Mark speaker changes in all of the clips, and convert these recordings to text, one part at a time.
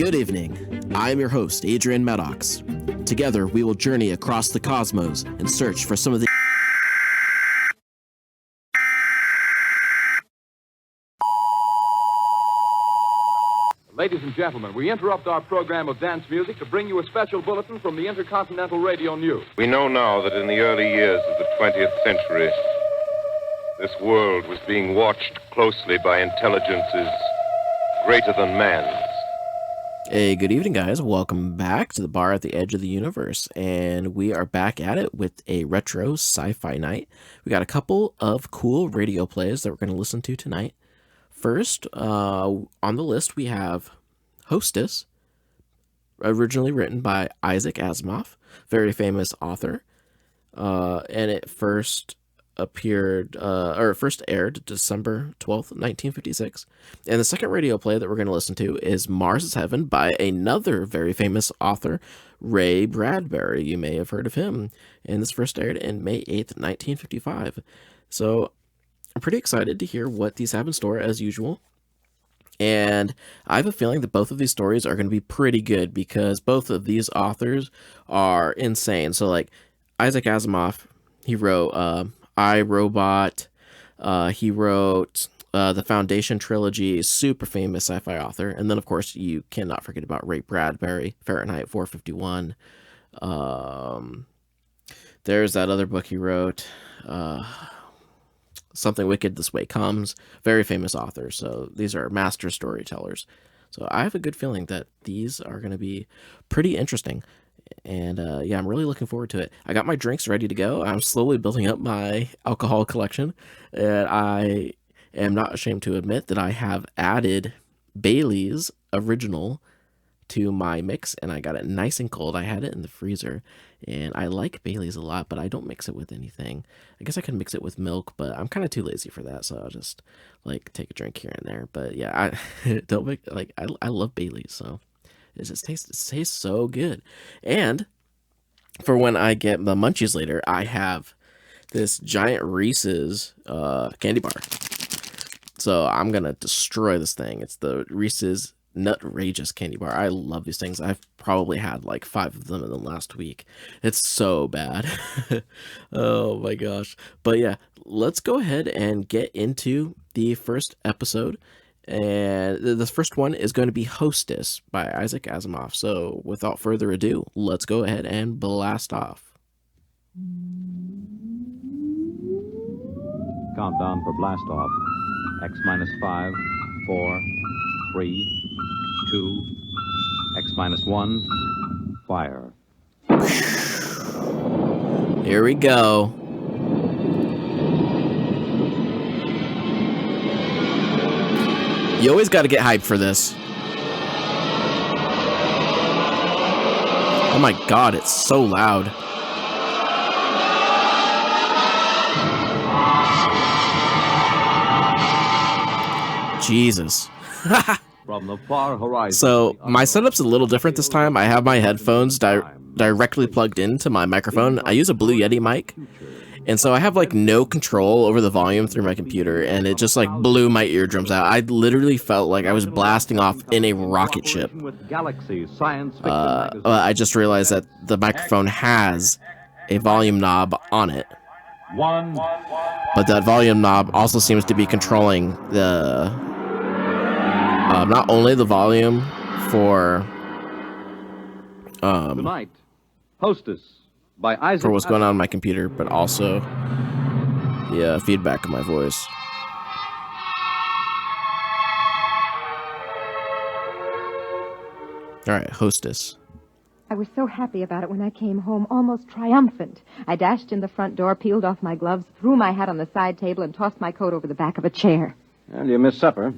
Speaker 1: Good evening. I am your host, Adrian Maddox. Together, we will journey across the cosmos and search for some of the
Speaker 2: Ladies and gentlemen, we interrupt our program of dance music to bring you a special bulletin from the Intercontinental Radio News.
Speaker 3: We know now that in the early years of the 20th century, this world was being watched closely by intelligences greater than man's.
Speaker 1: Hey, good evening, guys. Welcome back to the bar at the edge of the universe, and we are back at it with a Retro Sci-Fi Night. We got a couple of cool radio plays that we're going to listen to tonight. First, on the list, we have Hostess, originally written by Isaac Asimov, very famous author, and it first aired December 12th, 1956. And the second radio play that we're going to listen to is Mars is Heaven by another very famous author, Ray Bradbury. You may have heard of him. And this first aired in May 8th, 1955. So I'm pretty excited to hear what these have in store, as usual. And I have a feeling that both of these stories are going to be pretty good because both of these authors are insane. So, like, Isaac Asimov, he wrote I, Robot. He wrote the Foundation trilogy, super famous sci-fi author. And then, of course, you cannot forget about Ray Bradbury, Fahrenheit 451. There's that other book he wrote, Something Wicked This Way Comes. Very famous authors. So these are master storytellers. So I have a good feeling that these are going to be pretty interesting. And yeah, I'm really looking forward to it. I got my drinks ready to go. I'm slowly building up my alcohol collection. And I am not ashamed to admit that I have added Bailey's Original to my mix. And I got it nice and cold. I had it in the freezer. And I like Bailey's a lot, but I don't mix it with anything. I guess I can mix it with milk, but I'm kind of too lazy for that. So I'll just like take a drink here and there. But yeah, I love Bailey's, so. It just tastes so good. And for when I get the munchies later, I have this giant Reese's candy bar. So I'm going to destroy this thing. It's the Reese's Nutrageous candy bar. I love these things. I've probably had like 5 of them in the last week. It's so bad. Oh my gosh. But yeah, let's go ahead and get into the first episode. And the first one is going to be Hostess by Isaac Asimov. So without further ado, let's go ahead and blast off.
Speaker 4: Countdown for blast off. X minus 5, 4, 3, 2, X minus 1, fire.
Speaker 1: Here we go. You always got to get hyped for this. Oh my god, it's so loud. Jesus.
Speaker 4: From the far horizon.
Speaker 1: So, my setup's a little different this time. I have my headphones directly plugged into my microphone. I use a Blue Yeti mic. And so I have like no control over the volume through my computer, and it just like blew my eardrums out. I literally felt like I was blasting off in a rocket ship. I just realized that the microphone has a volume knob on it. But that volume knob also seems to be controlling the not only the volume for
Speaker 4: Tonight, Hostess. By Isaac
Speaker 1: for what's going on in my computer, but also, yeah, feedback of my voice. All right, Hostess.
Speaker 5: I was so happy about it when I came home, almost triumphant. I dashed in the front door, peeled off my gloves, threw my hat on the side table, and tossed my coat over the back of a chair.
Speaker 4: And you missed supper.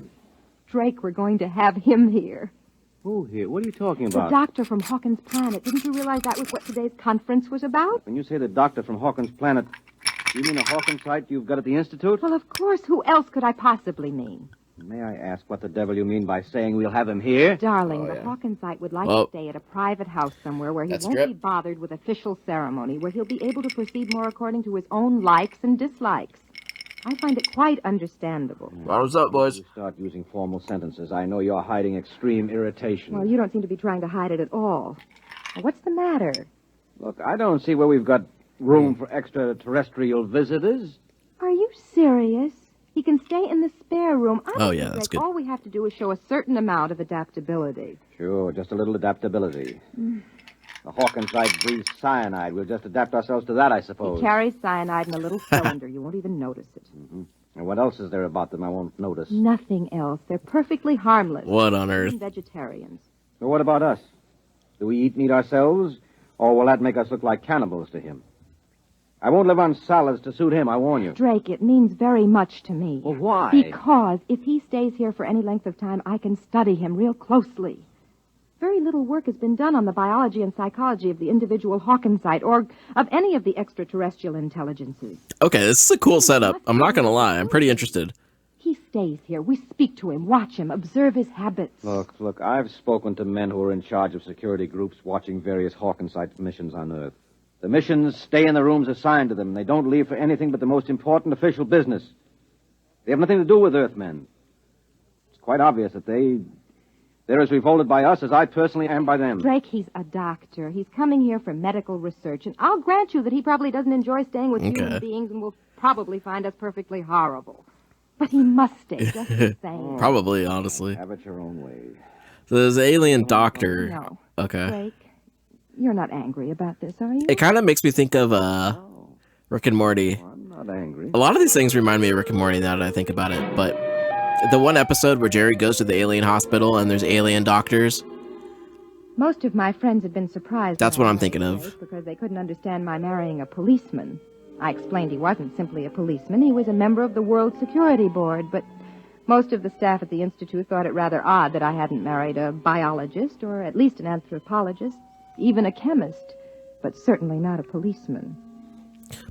Speaker 5: Drake, we're going to have him here.
Speaker 4: Who here? What are you talking
Speaker 5: The
Speaker 4: about?
Speaker 5: doctor from Hawkins' Planet. Didn't you realize that was what today's conference was about?
Speaker 4: When you say the doctor from Hawkins' Planet, you mean a Hawkins site you've got at the Institute?
Speaker 5: Well, of course. Who else could I possibly mean?
Speaker 4: May I ask what the devil you mean by saying we'll have him here?
Speaker 5: Darling, the Hawkinsite would like to stay at a private house somewhere where he won't be bothered with official ceremony, where he'll be able to proceed more according to his own likes and dislikes. I find it quite understandable.
Speaker 1: What's up, boys?
Speaker 6: You start using formal sentences. I know you're hiding extreme irritation.
Speaker 5: Well, you don't seem to be trying to hide it at all. Now, what's the matter?
Speaker 6: Look, I don't see where we've got room for extraterrestrial visitors.
Speaker 5: Are you serious? He can stay in the spare room.
Speaker 1: Oh, yeah, that's good.
Speaker 5: All we have to do is show a certain amount of adaptability.
Speaker 6: Sure, just a little adaptability. The Hawkinside breathes cyanide. We'll just adapt ourselves to that, I suppose.
Speaker 5: He carries cyanide in a little cylinder. You won't even notice it.
Speaker 6: Mm-hmm. And what else is there about them I won't notice?
Speaker 5: Nothing else. They're perfectly harmless.
Speaker 1: What on earth?
Speaker 5: Vegetarians.
Speaker 6: So what about us? Do we eat meat ourselves, or will that make us look like cannibals to him? I won't live on salads to suit him, I warn you.
Speaker 5: Drake, it means very much to me.
Speaker 6: Well, why?
Speaker 5: Because if he stays here for any length of time, I can study him real closely. Very little work has been done on the biology and psychology of the individual Hawkinside or of any of the extraterrestrial intelligences.
Speaker 1: Okay, this is a cool setup. I'm not going to lie. I'm pretty interested.
Speaker 5: He stays here. We speak to him, watch him, observe his habits.
Speaker 6: Look, I've spoken to men who are in charge of security groups watching various Hawkinside missions on Earth. The missions stay in the rooms assigned to them. They don't leave for anything but the most important official business. They have nothing to do with Earthmen. It's quite obvious that they're as revolted by us as I personally am by them.
Speaker 5: Drake, he's a doctor. He's coming here for medical research, and I'll grant you that he probably doesn't enjoy staying with human beings and will probably find us perfectly horrible. But he must stay just the same.
Speaker 1: Probably, honestly.
Speaker 6: Have it your own way.
Speaker 1: So there's an alien doctor.
Speaker 5: No.
Speaker 1: Okay.
Speaker 5: Drake, you're not angry about this, are you?
Speaker 1: It kind of makes me think of Rick and Morty.
Speaker 6: I'm not angry.
Speaker 1: A lot of these things remind me of Rick and Morty now that I think about it, but the one episode where Jerry goes to the alien hospital and there's alien doctors.
Speaker 5: Most of my friends had been surprised.
Speaker 1: That's what I'm thinking of.
Speaker 5: Because they couldn't understand my marrying a policeman. I explained he wasn't simply a policeman. He was a member of the World Security Board, but most of the staff at the Institute thought it rather odd that I hadn't married a biologist or at least an anthropologist, even a chemist, but certainly not a policeman.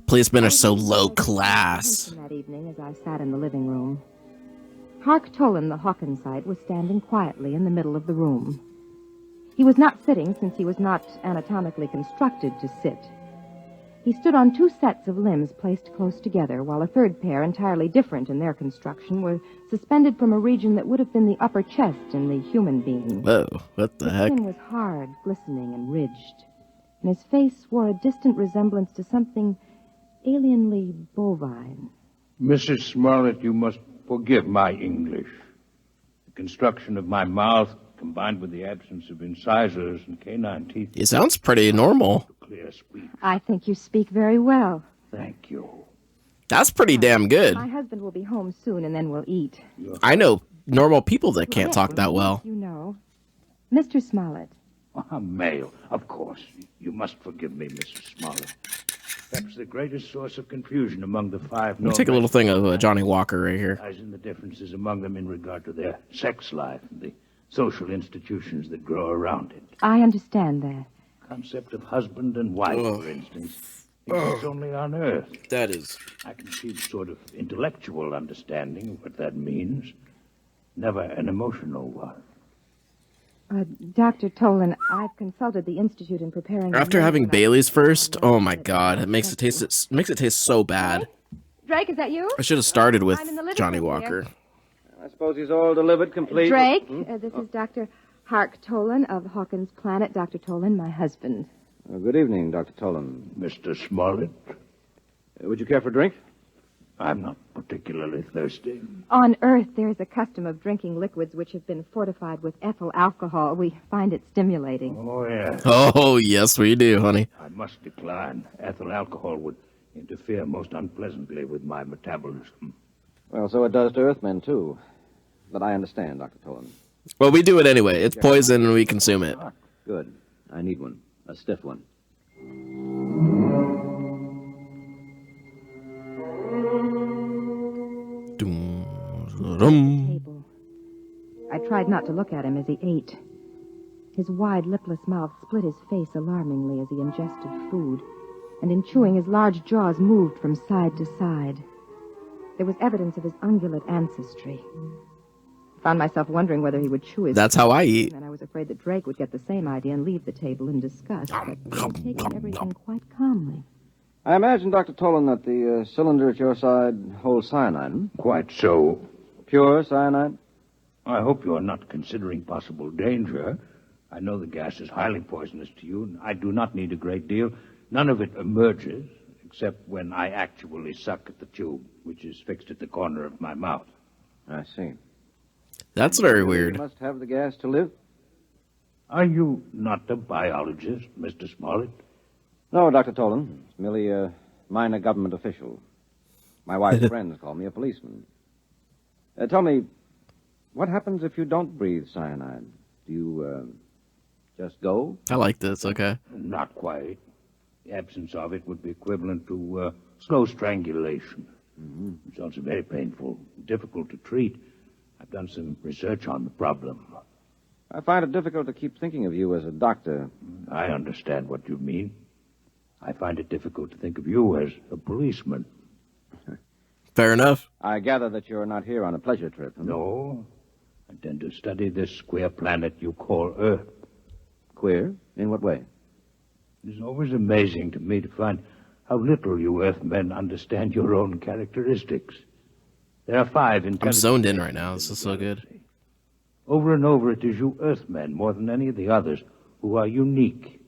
Speaker 1: Policemen are so low class.
Speaker 5: That evening as I sat in the living room, Hark Tolan, the Hawkinside, was standing quietly in the middle of the room. He was not sitting since he was not anatomically constructed to sit. He stood on two sets of limbs placed close together, while a third pair, entirely different in their construction, were suspended from a region that would have been the upper chest in the human being.
Speaker 1: Whoa, what the heck?
Speaker 5: His skin was hard, glistening, and ridged, and his face wore a distant resemblance to something alienly bovine.
Speaker 7: Mrs. Smollett, you must forgive my English. The construction of my mouth, combined with the absence of incisors and canine teeth...
Speaker 1: It sounds pretty normal.
Speaker 7: Clear speech.
Speaker 5: I think you speak very well.
Speaker 7: Thank you.
Speaker 1: That's pretty damn good.
Speaker 5: My husband will be home soon, and then we'll eat.
Speaker 1: I know normal people that can't talk that well.
Speaker 5: You know. Mr. Smollett.
Speaker 7: A male, of course. You must forgive me, Mrs. Smollett. Perhaps the greatest source of confusion among the five...
Speaker 1: Let me take a little thing of Johnny Walker right here.
Speaker 7: ...lies in the differences among them in regard to their sex life and the social institutions that grow around it.
Speaker 5: I understand that.
Speaker 7: Concept of husband and wife, for instance, exists only on Earth.
Speaker 1: That is...
Speaker 7: I can see the sort of intellectual understanding of what that means. Never an emotional one.
Speaker 5: Dr. Tolan, I've consulted the Institute in preparing...
Speaker 1: After having Bailey's first, oh my god, it makes it taste so bad.
Speaker 5: Drake, is that you?
Speaker 1: I should have started with
Speaker 5: I'm in the living
Speaker 1: Johnny
Speaker 5: room
Speaker 1: Walker.
Speaker 5: here.
Speaker 6: I suppose he's all delivered, complete.
Speaker 5: Drake, this is Dr. Hark Tolan of Hawkins Planet. Dr. Tolan, my husband.
Speaker 6: Good evening, Dr. Tolan.
Speaker 7: Mr. Smollett,
Speaker 6: Would you care for a drink?
Speaker 7: I'm not particularly thirsty.
Speaker 5: On Earth, there is a custom of drinking liquids which have been fortified with ethyl alcohol. We find it stimulating.
Speaker 7: Oh, yes.
Speaker 1: Oh, yes, we do, honey.
Speaker 7: I must decline. Ethyl alcohol would interfere most unpleasantly with my metabolism.
Speaker 6: Well, so it does to Earthmen, too. But I understand, Dr. Tolan.
Speaker 1: Well, we do it anyway. It's poison and we consume it.
Speaker 6: Good. I need one. A stiff one.
Speaker 5: Table. I tried not to look at him as he ate. His wide, lipless mouth split his face alarmingly as he ingested food, and in chewing, his large jaws moved from side to side. There was evidence of his ungulate ancestry. I found myself wondering whether he would chew his...
Speaker 1: That's how I eat.
Speaker 5: And I was afraid that Drake would get the same idea and leave the table in disgust. But he had taken everything quite calmly.
Speaker 6: I imagine, Dr. Tolan, that the cylinder at your side holds cyanide. Hmm?
Speaker 7: Quite so.
Speaker 6: Pure cyanide?
Speaker 7: I hope you're not considering possible danger. I know the gas is highly poisonous to you, and I do not need a great deal. None of it emerges, except when I actually suck at the tube, which is fixed at the corner of my mouth.
Speaker 6: I see.
Speaker 1: That's very
Speaker 6: You
Speaker 1: weird.
Speaker 6: must have the gas to live?
Speaker 7: Are you not a biologist, Mr. Smollett?
Speaker 6: No, Dr. Tolan. It's merely a minor government official. My wife's friends call me a policeman. Tell me, what happens if you don't breathe cyanide? Do you, just go?
Speaker 1: I like this, okay.
Speaker 7: Not quite. The absence of it would be equivalent to slow strangulation. Mm-hmm. It's also very painful, difficult to treat. I've done some research on the problem.
Speaker 6: I find it difficult to keep thinking of you as a doctor.
Speaker 7: I understand what you mean. I find it difficult to think of you as a policeman.
Speaker 1: Fair enough.
Speaker 6: I gather that you're not here on a pleasure trip. Huh?
Speaker 7: No. I intend to study this queer planet you call Earth.
Speaker 6: Queer? In what way?
Speaker 7: It's always amazing to me to find how little you Earthmen understand your own characteristics. There are 5 intelligent...
Speaker 1: I'm zoned in right now. This is so good.
Speaker 7: Over and over, it is you Earthmen, more than any of the others, who are unique.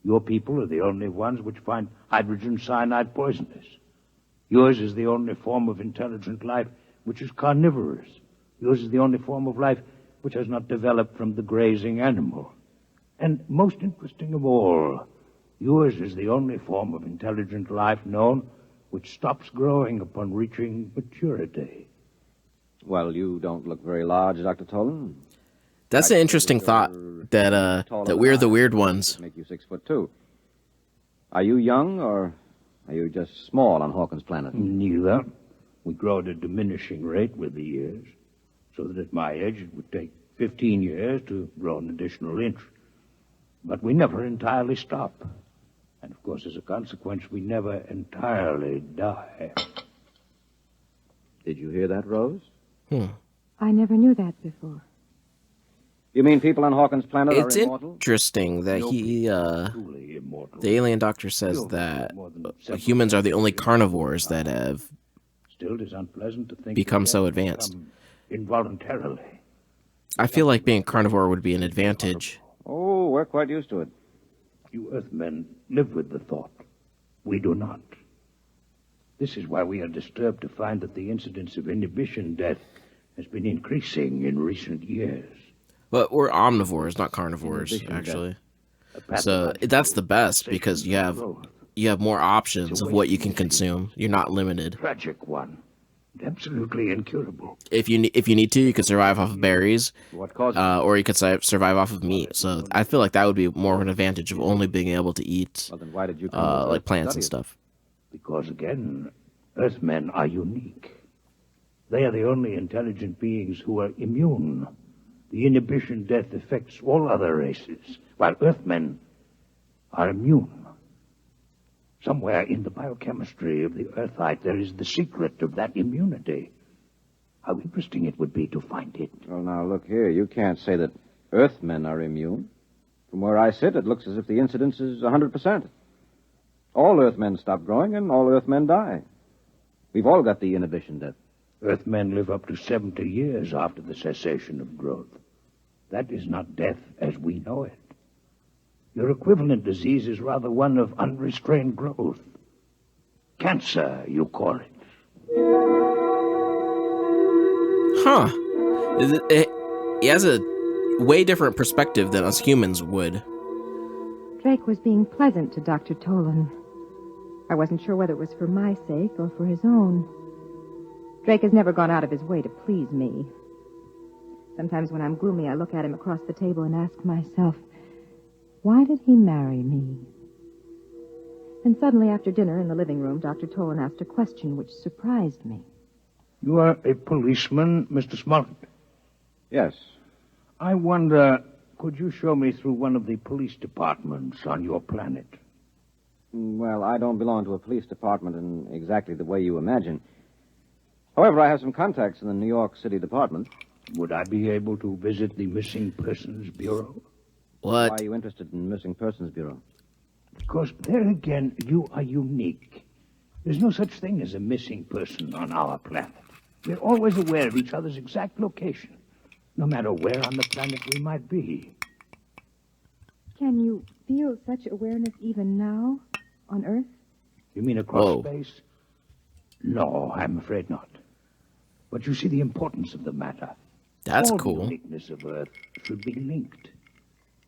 Speaker 7: Your people are the only ones which find hydrogen cyanide poisonous. Yours is the only form of intelligent life which is carnivorous. Yours is the only form of life which has not developed from the grazing animal. And most interesting of all, yours is the only form of intelligent life known which stops growing upon reaching maturity.
Speaker 6: Well, you don't look very large, Dr. Tolan.
Speaker 1: That's an interesting thought, that we're the weird ones.
Speaker 6: Make you 6'2". Are you young, or are you just small on Hawkins' planet?
Speaker 7: Neither. We grow at a diminishing rate with the years, so that at my age it would take 15 years to grow an additional inch. But we never entirely stop. And, of course, as a consequence, we never entirely die.
Speaker 6: Did you hear that, Rose?
Speaker 5: I never knew that before.
Speaker 6: You mean people on Hawkins' planet
Speaker 1: It's
Speaker 6: are immortal?
Speaker 1: interesting that
Speaker 7: Truly immortal.
Speaker 1: the alien doctor says that humans are the only carnivores that have
Speaker 7: Still, it is unpleasant to think
Speaker 1: become
Speaker 7: that
Speaker 1: so
Speaker 7: death
Speaker 1: advanced.
Speaker 7: come involuntarily.
Speaker 1: I feel like being carnivore would be an advantage.
Speaker 6: Oh, we're quite used to it.
Speaker 7: You Earthmen live with the thought. We do not. This is why we are disturbed to find that the incidence of inhibition death has been increasing in recent years.
Speaker 1: But we're omnivores, not carnivores, actually. So that's the best because you have more options of what you can consume. You're not limited.
Speaker 7: Tragic one. Absolutely incurable.
Speaker 1: If you need to, you could survive off of berries,
Speaker 6: What causes
Speaker 1: or you could survive off of meat. So I feel like that would be more of an advantage of only being able to eat
Speaker 6: Well, then why did you come to Earth
Speaker 1: like
Speaker 6: to
Speaker 1: plants
Speaker 6: study
Speaker 1: and
Speaker 6: it?
Speaker 1: stuff.
Speaker 7: Because, again, Earthmen are unique. They are the only intelligent beings who are immune. The inhibition death affects all other races, while Earthmen are immune. Somewhere in the biochemistry of the Earthite, there is the secret of that immunity. How interesting it would be to find it.
Speaker 6: Well, now, look here. You can't say that Earthmen are immune. From where I sit, it looks as if the incidence is 100%. All Earthmen stop growing, and all Earthmen die. We've all got the inhibition death.
Speaker 7: Earthmen live up to 70 years after the cessation of growth. That is not death as we know it. Your equivalent disease is rather one of unrestrained growth. Cancer, you call it.
Speaker 1: Huh. He has a way different perspective than us humans would.
Speaker 5: Drake was being pleasant to Dr. Tolan. I wasn't sure whether it was for my sake or for his own. Drake has never gone out of his way to please me. Sometimes when I'm gloomy, I look at him across the table and ask myself, why did he marry me? And suddenly, after dinner in the living room, Dr. Tolan asked a question which surprised me.
Speaker 7: You are a policeman, Mr. Smollett?
Speaker 6: Yes.
Speaker 7: I wonder, could you show me through one of the police departments on your planet?
Speaker 6: Well, I don't belong to a police department in exactly the way you imagine. However, I have some contacts in the New York City Department.
Speaker 7: Would I be able to visit the Missing Persons Bureau?
Speaker 1: What?
Speaker 6: Why are you interested in Missing Persons Bureau?
Speaker 7: Because there again, you are unique. There's no such thing as a missing person on our planet. We're always aware of each other's exact location, no matter where on the planet we might be.
Speaker 5: Can you feel such awareness even now, on Earth?
Speaker 7: You mean across
Speaker 1: Whoa.
Speaker 7: space? No, I'm afraid not. But you see the importance of the matter.
Speaker 1: That's
Speaker 7: All the
Speaker 1: cool.
Speaker 7: uniqueness of Earth should be linked.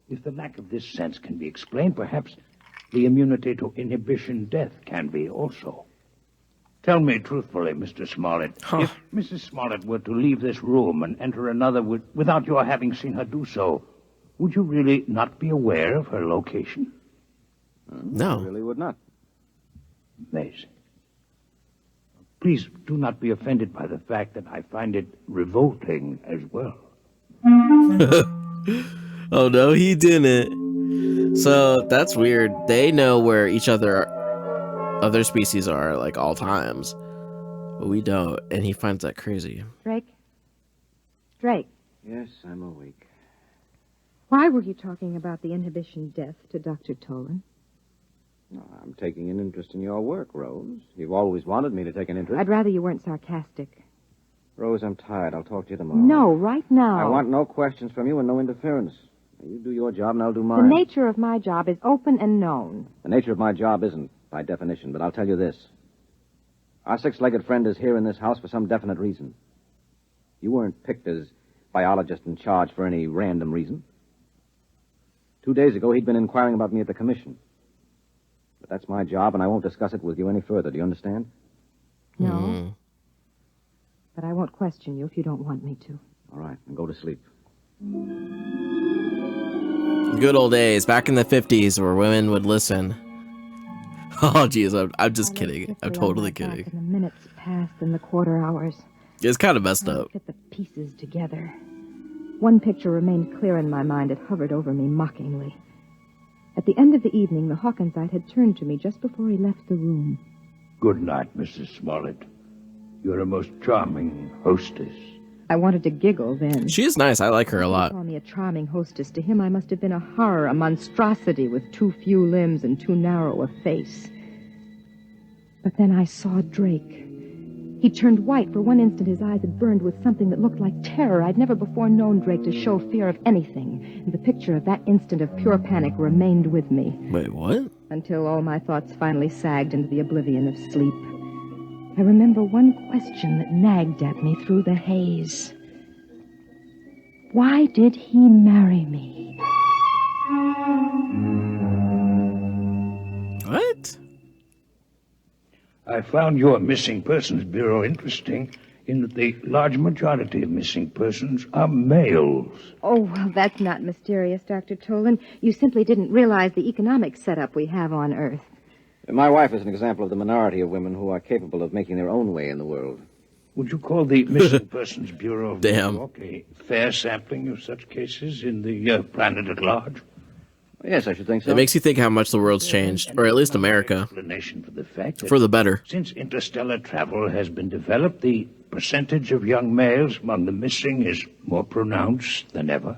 Speaker 7: If the lack of this sense can be explained, perhaps the immunity to inhibition death can be also. Tell me truthfully, Mr. Smollett, if Mrs. Smollett were to leave this room and enter another without your having seen her do so, would you really not be aware of her location?
Speaker 1: No.
Speaker 6: I really would not.
Speaker 7: Amazing. Please do not be offended by the fact that I find it revolting as well.
Speaker 1: Oh, no, he didn't. So, that's weird. They know where each other species are, like, all times. But we don't, and he finds that crazy.
Speaker 5: Drake? Drake,
Speaker 6: Yes, I'm awake.
Speaker 5: why were you talking about the inhibition death to Dr. Tolan?
Speaker 6: No, I'm taking an interest in your work, Rose. You've always wanted me to take an interest.
Speaker 5: I'd rather you weren't sarcastic.
Speaker 6: Rose, I'm tired. I'll talk to you tomorrow.
Speaker 5: No, right now.
Speaker 6: I want no questions from you and no interference. You do your job and I'll do
Speaker 5: The
Speaker 6: mine.
Speaker 5: nature of my job is open and known.
Speaker 6: The nature of my job isn't, by definition, but I'll tell you this. Our six-legged friend is here in this house for some definite reason. You weren't picked as biologist in charge for any random reason. 2 days ago, he'd been inquiring about me at the commission. But that's my job, and I won't discuss it with you any further. Do you understand?
Speaker 5: No. But I won't question you if you don't want me to.
Speaker 6: All right, then go to sleep.
Speaker 1: Good old days, back in the 50s, where women would listen. Oh, geez, I'm just kidding. I'm totally kidding.
Speaker 5: And the minutes passed and the quarter hours.
Speaker 1: It's kind of messed up.
Speaker 5: Fit the pieces together. One picture remained clear in my mind. It hovered over me mockingly. At the end of the evening, the Hawkinsite had turned to me just before he left the room.
Speaker 7: Good night, Mrs. Smollett. You're a most charming hostess.
Speaker 5: I wanted to giggle then.
Speaker 1: She is nice. I like her a lot.
Speaker 5: He called me a charming hostess. To him, I must have been a horror, a monstrosity with too few limbs and too narrow a face. But then I saw Drake. He turned white. For one instant, his eyes had burned with something that looked like terror. I'd never before known Drake to show fear of anything. And the picture of that instant of pure panic remained with me.
Speaker 1: Wait, what?
Speaker 5: Until all my thoughts finally sagged into the oblivion of sleep. I remember one question that nagged at me through the haze. Why did he marry me?
Speaker 1: What?
Speaker 7: I found your Missing Persons Bureau interesting in that the large majority of missing persons are males.
Speaker 5: Oh, well, that's not mysterious, Dr. Tolan. You simply didn't realize the economic setup we have on Earth.
Speaker 6: My wife is an example of the minority of women who are capable of making their own way in the world.
Speaker 7: Would you call the Missing Persons Bureau of
Speaker 1: Damn.
Speaker 7: New York a fair sampling of such cases in the planet at large?
Speaker 6: Yes, I should think so.
Speaker 1: It makes you think how much the world's changed, or at least America,
Speaker 7: Explanation for the fact that
Speaker 1: for the better.
Speaker 7: since interstellar travel has been developed, the percentage of young males among the missing is more pronounced than ever.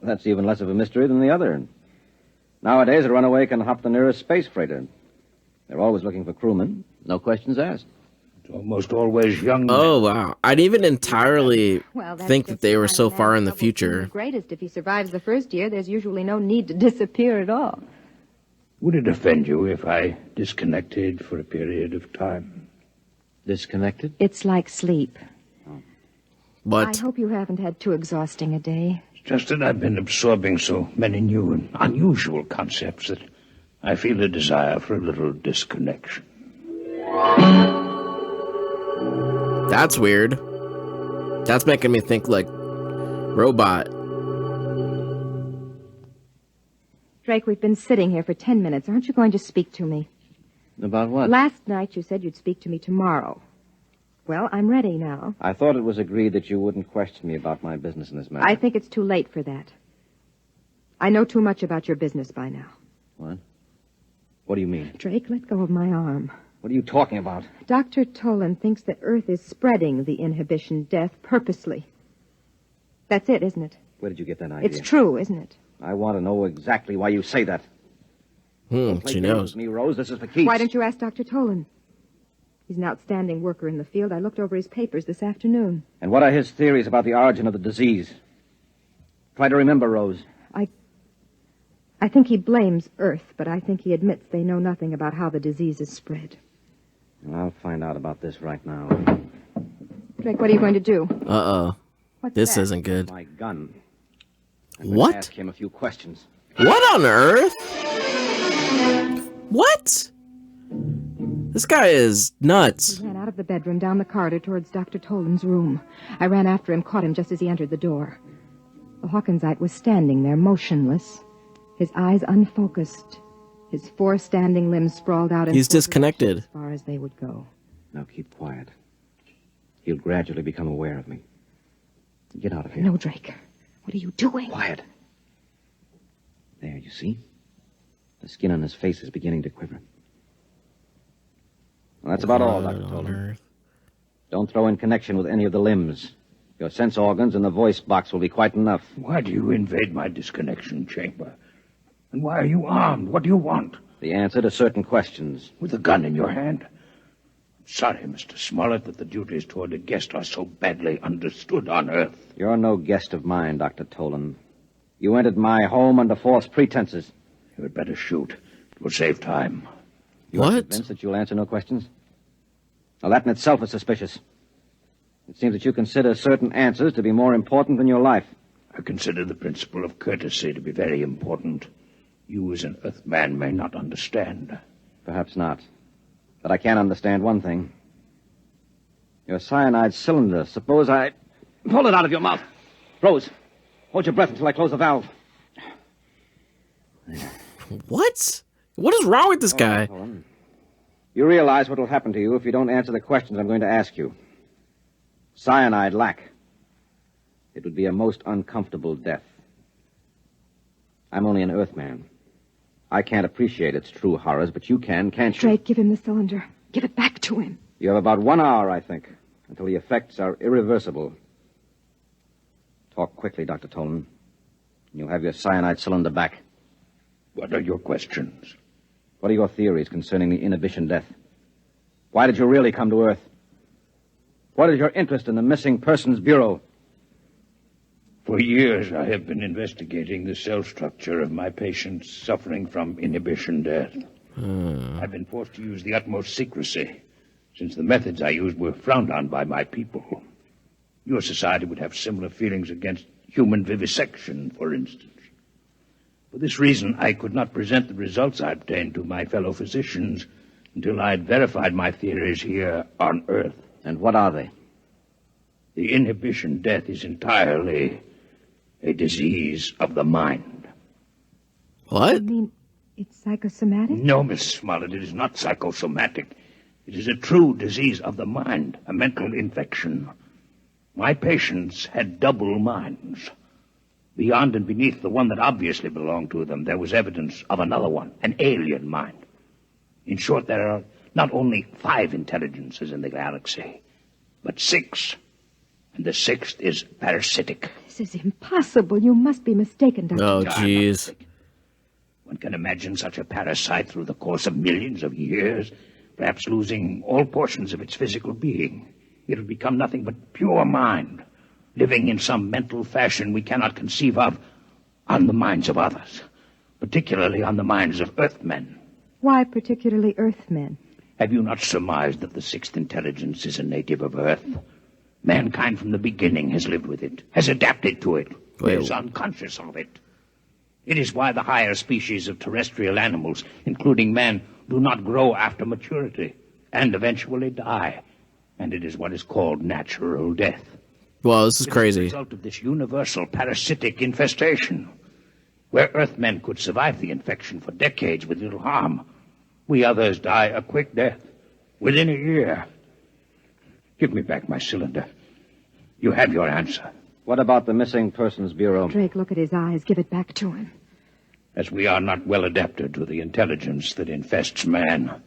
Speaker 6: That's even less of a mystery than the other. Nowadays, a runaway can hop the nearest space freighter. They're always looking for crewmen. No questions asked.
Speaker 7: It's almost always young
Speaker 1: Oh, wow. I didn't even entirely
Speaker 5: Well, that's
Speaker 1: think
Speaker 5: just
Speaker 1: that they were
Speaker 5: the
Speaker 1: so
Speaker 5: kind of
Speaker 1: far in the
Speaker 5: trouble being
Speaker 1: future.
Speaker 5: the greatest. If he survives the first year, there's usually no need to disappear at all.
Speaker 7: Would it offend you if I disconnected for a period of time?
Speaker 6: Disconnected?
Speaker 5: It's like sleep.
Speaker 1: But
Speaker 5: I hope you haven't had too exhausting a day.
Speaker 7: It's just that I've been absorbing so many new and unusual concepts that I feel a desire for a little disconnection.
Speaker 1: that's weird. That's making me think like robot.
Speaker 5: Drake, we've been sitting here for 10 minutes. Aren't you going to speak to me?
Speaker 6: About what?
Speaker 5: Last night you said you'd speak to me tomorrow. Well, I'm ready now.
Speaker 6: I thought it was agreed that you wouldn't question me about my business in this matter.
Speaker 5: I think it's too late for that. I know too much about your business by now.
Speaker 6: What? What do you mean?
Speaker 5: Drake, let go of my arm.
Speaker 6: What are you talking about?
Speaker 5: Dr. Tolan thinks that Earth is spreading the inhibition death purposely. That's it, isn't it?
Speaker 6: Where did you get that idea?
Speaker 5: It's true, isn't it?
Speaker 6: I want to know exactly why you say that. Don't play
Speaker 1: She
Speaker 6: games
Speaker 1: knows.
Speaker 6: with me, Rose. This is for keeps.
Speaker 5: Why don't you ask Dr. Tolan? He's an outstanding worker in the field. I looked over his papers this afternoon.
Speaker 6: And what are his theories about the origin of the disease? Try to remember, Rose.
Speaker 5: I think he blames Earth, but I think he admits they know nothing about how the disease is spread.
Speaker 6: Well, I'll find out about this right now.
Speaker 5: Drake, what are you going to do?
Speaker 1: Uh-oh.
Speaker 5: What's
Speaker 1: This
Speaker 5: that?
Speaker 1: isn't good.
Speaker 6: My gun. I'm going to
Speaker 1: What?
Speaker 6: ask him a few questions.
Speaker 1: What on earth? What? This guy is nuts.
Speaker 5: He ran out of the bedroom, down the corridor towards Dr. Tolan's room. I ran after him, caught him just as he entered the door. The Hawkinsite was standing there, motionless, his eyes unfocused, his 4 standing limbs sprawled out.
Speaker 1: He's disconnected.
Speaker 5: As far as they would go.
Speaker 6: Now keep quiet. He'll gradually become aware of me. Get out of here.
Speaker 5: No, Drake. What are you doing?
Speaker 6: Quiet. There, you see? The skin on his face is beginning to quiver. Well, that's about all, Dr.
Speaker 1: What on
Speaker 6: Tolan.
Speaker 1: earth?
Speaker 6: Don't throw in connection with any of the limbs. Your sense organs and the voice box will be quite enough.
Speaker 7: Why do you invade my disconnection chamber? And why are you armed? What do you want?
Speaker 6: The answer to certain questions.
Speaker 7: With a gun in your hand? Sorry, Mr. Smollett, that the duties toward a guest are so badly understood on Earth.
Speaker 6: You're no guest of mine, Dr. Tolan. You entered my home under false pretenses.
Speaker 7: You had better shoot. It will save time.
Speaker 6: You are
Speaker 1: What?
Speaker 6: convinced that you'll answer no questions? Now, that in itself is suspicious. It seems that you consider certain answers to be more important than your life.
Speaker 7: I consider the principle of courtesy to be very important. You, as an Earthman, may not understand.
Speaker 6: Perhaps not. But I can understand one thing. Your cyanide cylinder. Suppose I pull it out of your mouth. Rose, hold your breath until I close the valve.
Speaker 1: What? What is wrong with this guy?
Speaker 6: Tolan. You realize what will happen to you if you don't answer the questions I'm going to ask you. Cyanide lack. It would be a most uncomfortable death. I'm only an Earthman. I can't appreciate its true horrors, but you can, can't you?
Speaker 5: Drake, give him the cylinder. Give it back to him.
Speaker 6: You have about 1 hour, I think, until the effects are irreversible. Talk quickly, Dr. Tolan. You'll have your cyanide cylinder back.
Speaker 7: What are your questions?
Speaker 6: What are your theories concerning the inhibition death? Why did you really come to Earth? What is your interest in the Missing Persons Bureau?
Speaker 7: For years, I have been investigating the cell structure of my patients suffering from inhibition death. I've been forced to use the utmost secrecy, since the methods I used were frowned on by my people. Your society would have similar feelings against human vivisection, for instance. For this reason, I could not present the results I obtained to my fellow physicians until I had verified my theories here on Earth.
Speaker 6: And what are they?
Speaker 7: The inhibition death is entirely a disease of the mind.
Speaker 1: What?
Speaker 5: You mean it's psychosomatic?
Speaker 7: No, Miss Smollett, it is not psychosomatic. It is a true disease of the mind, a mental infection. My patients had double minds. Beyond and beneath the one that obviously belonged to them, there was evidence of another one, an alien mind. In short, there are not only 5 intelligences in the galaxy, but 6. And the 6th is parasitic.
Speaker 5: This is impossible. You must be mistaken, Dr.
Speaker 1: Oh,
Speaker 7: I'm not
Speaker 1: jeez.
Speaker 7: sick. One can imagine such a parasite through the course of millions of years, perhaps losing all portions of its physical being. It will become nothing but pure mind, living in some mental fashion we cannot conceive of on the minds of others, particularly on the minds of Earthmen.
Speaker 5: Why particularly Earthmen?
Speaker 7: Have you not surmised that the 6th intelligence is a native of Earth? Mankind from the beginning has lived with it, has adapted to it, is unconscious of it. It is why the higher species of terrestrial animals, including man, do not grow after maturity and eventually die. And it is what is called natural death.
Speaker 1: Well, this is
Speaker 7: It is the
Speaker 1: crazy.
Speaker 7: result of this universal parasitic infestation. Where Earthmen could survive the infection for decades with little harm, we others die a quick death within a year. Give me back my cylinder. You have your answer.
Speaker 6: What about the Missing Persons Bureau?
Speaker 5: Drake, look at his eyes. Give it back to him.
Speaker 7: As we are not well adapted to the intelligence that infests man,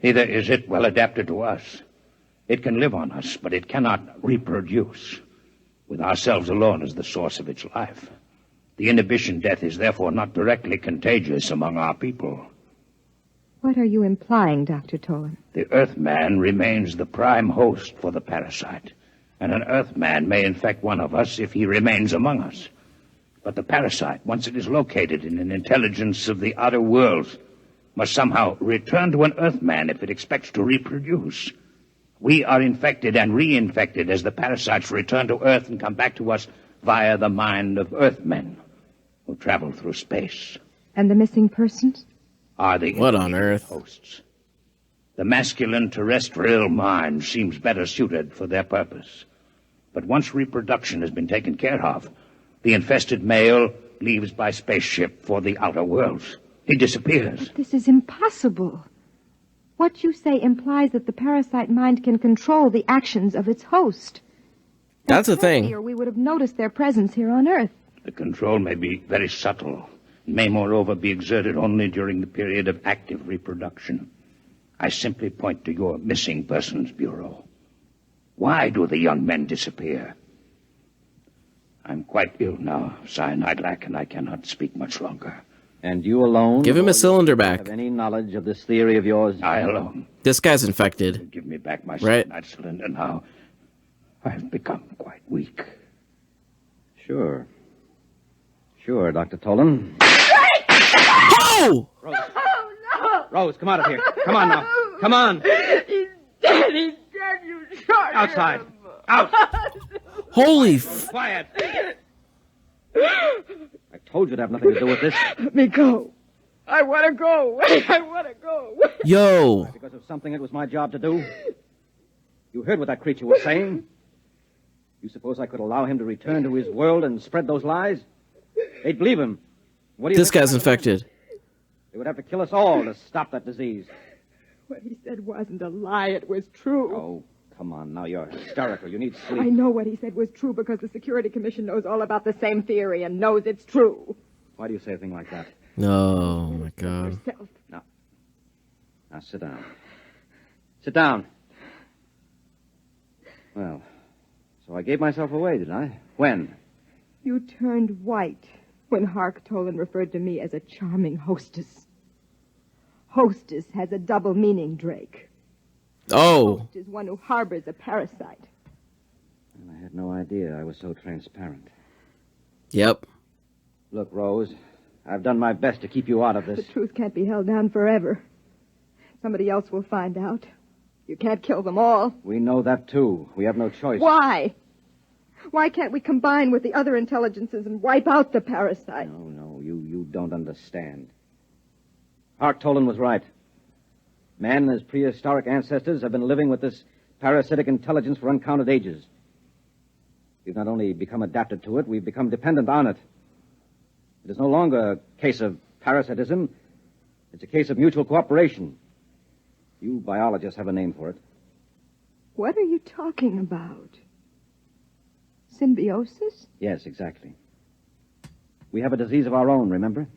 Speaker 7: neither is it well adapted to us. It can live on us, but it cannot reproduce, with ourselves alone as the source of its life. The inhibition death is therefore not directly contagious among our people.
Speaker 5: What are you implying, Dr. Tolan?
Speaker 7: The Earthman remains the prime host for the parasite. And an Earthman may infect one of us if he remains among us. But the parasite, once it is located in an intelligence of the outer worlds, must somehow return to an Earthman if it expects to reproduce. We are infected and reinfected as the parasites return to Earth and come back to us via the mind of Earthmen who travel through space.
Speaker 5: And the missing persons?
Speaker 7: Are the
Speaker 1: What on earth?
Speaker 7: Hosts. The masculine terrestrial mind seems better suited for their purpose. But once reproduction has been taken care of, the infested male leaves by spaceship for the outer worlds. He disappears.
Speaker 5: But this is impossible. What you say implies that the parasite mind can control the actions of its host.
Speaker 1: That's the thing.
Speaker 5: Or we would have noticed their presence here on Earth.
Speaker 7: The control may be very subtle. It may, moreover, be exerted only during the period of active reproduction. I simply point to your Missing Persons Bureau. Why do the young men disappear? I'm quite ill now, cyanide lack, and I cannot speak much longer.
Speaker 6: And you alone?
Speaker 1: Give him a cylinder back.
Speaker 6: Have any knowledge of this theory of yours?
Speaker 7: I alone.
Speaker 1: This guy's infected.
Speaker 7: Give me back my
Speaker 1: Right.
Speaker 7: cyanide cylinder now. I've become quite weak.
Speaker 6: Sure. Sure, Dr. Tolan.
Speaker 1: Oh!
Speaker 6: Rose, come out of here. Come on now. Come on.
Speaker 8: He's dead, you shot
Speaker 6: Outside. Out.
Speaker 1: Holy
Speaker 6: Quiet. I told you to have nothing to do with this.
Speaker 8: Let me go. I want to go. I want to go.
Speaker 1: Yo!
Speaker 6: Because of something it was my job to do. You heard what that creature was saying. You suppose I could allow him to return to his world and spread those lies? They'd believe him. What do you
Speaker 1: This
Speaker 6: think
Speaker 1: guy's
Speaker 6: would happen?
Speaker 1: infected.
Speaker 6: They would have to kill us all to stop that disease.
Speaker 8: What he said wasn't a lie. It was true.
Speaker 6: Oh, come on. Now you're hysterical. You need sleep.
Speaker 8: I know what he said was true because the Security Commission knows all about the same theory and knows it's true.
Speaker 6: Why do you say a thing like that?
Speaker 1: Oh, my God.
Speaker 8: Yourself.
Speaker 6: Now sit down. Sit down. Well, so I gave myself away, did I? When?
Speaker 8: You turned white when Hark Tolan referred to me as a charming hostess. Hostess has a double meaning, Drake.
Speaker 1: Oh.
Speaker 8: Host is one who harbors a parasite.
Speaker 6: I had no idea I was so transparent.
Speaker 1: Yep.
Speaker 6: Look, Rose, I've done my best to keep you out of this.
Speaker 8: The truth can't be held down forever. Somebody else will find out. You can't kill them all.
Speaker 6: We know that, too. We have no choice.
Speaker 8: Why? Why can't we combine with the other intelligences and wipe out the parasite?
Speaker 6: No, you don't understand. Hark Tolan was right. Man and his prehistoric ancestors have been living with this parasitic intelligence for uncounted ages. We've not only become adapted to it, we've become dependent on it. It is no longer a case of parasitism. It's a case of mutual cooperation. You biologists have a name for it.
Speaker 8: What are you talking about? Symbiosis?
Speaker 6: Yes, exactly. We have a disease of our own, remember?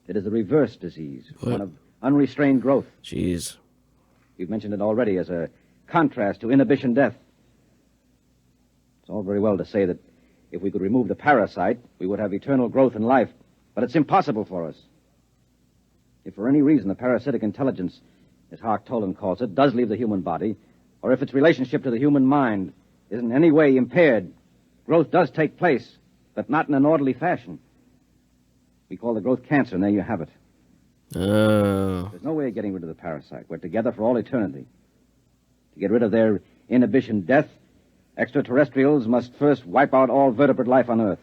Speaker 6: It is a reverse disease,
Speaker 1: What?
Speaker 6: one of unrestrained growth.
Speaker 1: Jeez.
Speaker 6: You've mentioned it already as a contrast to inhibition death. It's all very well to say that if we could remove the parasite, we would have eternal growth in life. But it's impossible for us. If for any reason the parasitic intelligence, as Hark Tolan calls it, does leave the human body, or if its relationship to the human mind is in any way impaired, growth does take place, but not in an orderly fashion. We call the growth cancer, and there you have it.
Speaker 1: Oh.
Speaker 6: There's no way of getting rid of the parasite. We're together for all eternity. To get rid of their inhibition death, extraterrestrials must first wipe out all vertebrate life on Earth.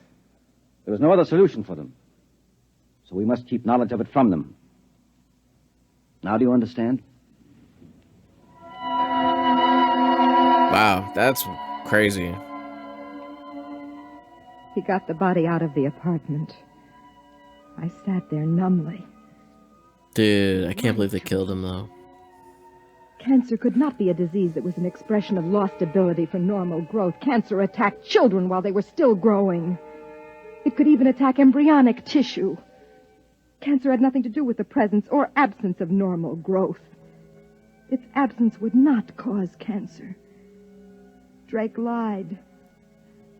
Speaker 6: There is no other solution for them. So we must keep knowledge of it from them. Now do you understand?
Speaker 1: Wow, that's crazy.
Speaker 8: He got the body out of the apartment. I sat there numbly.
Speaker 1: Dude, I can't believe they killed him, though.
Speaker 8: Cancer could not be a disease that was an expression of lost ability for normal growth. Cancer attacked children while they were still growing. It could even attack embryonic tissue. Cancer had nothing to do with the presence or absence of normal growth. Its absence would not cause cancer. Drake lied,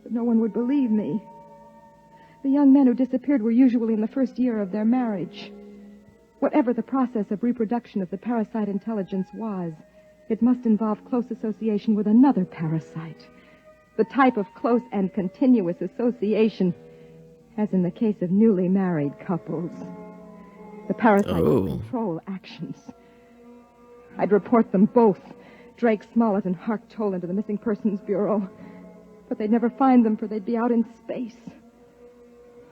Speaker 8: but no one would believe me. The young men who disappeared were usually in the first year of their marriage. Whatever the process of reproduction of the parasite intelligence was, it must involve close association with another parasite. The type of close and continuous association, as in the case of newly married couples. The parasite would control actions. I'd report them both, Drake Smollett and Hark Tolan, to the Missing Persons Bureau. But they'd never find them, for they'd be out in space.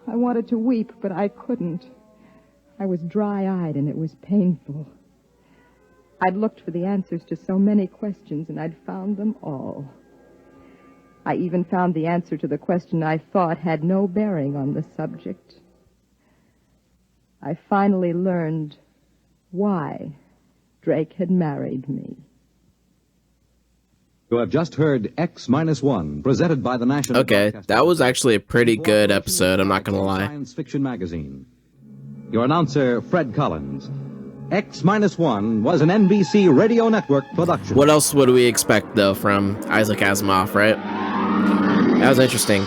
Speaker 8: I wanted to weep, but I couldn't. I was dry-eyed, and it was painful. I'd looked for the answers to so many questions, and I'd found them all. I even found the answer to the question I thought had no bearing on the subject. I finally learned why Drake had married me.
Speaker 9: You have just heard X-1, presented by the National...
Speaker 1: Okay, that was actually a pretty good episode, I'm not gonna lie.
Speaker 9: Science Fiction Magazine. Your announcer, Fred Collins. X-1 was an NBC Radio Network production.
Speaker 1: What else would we expect, though, from Isaac Asimov, right? That was interesting.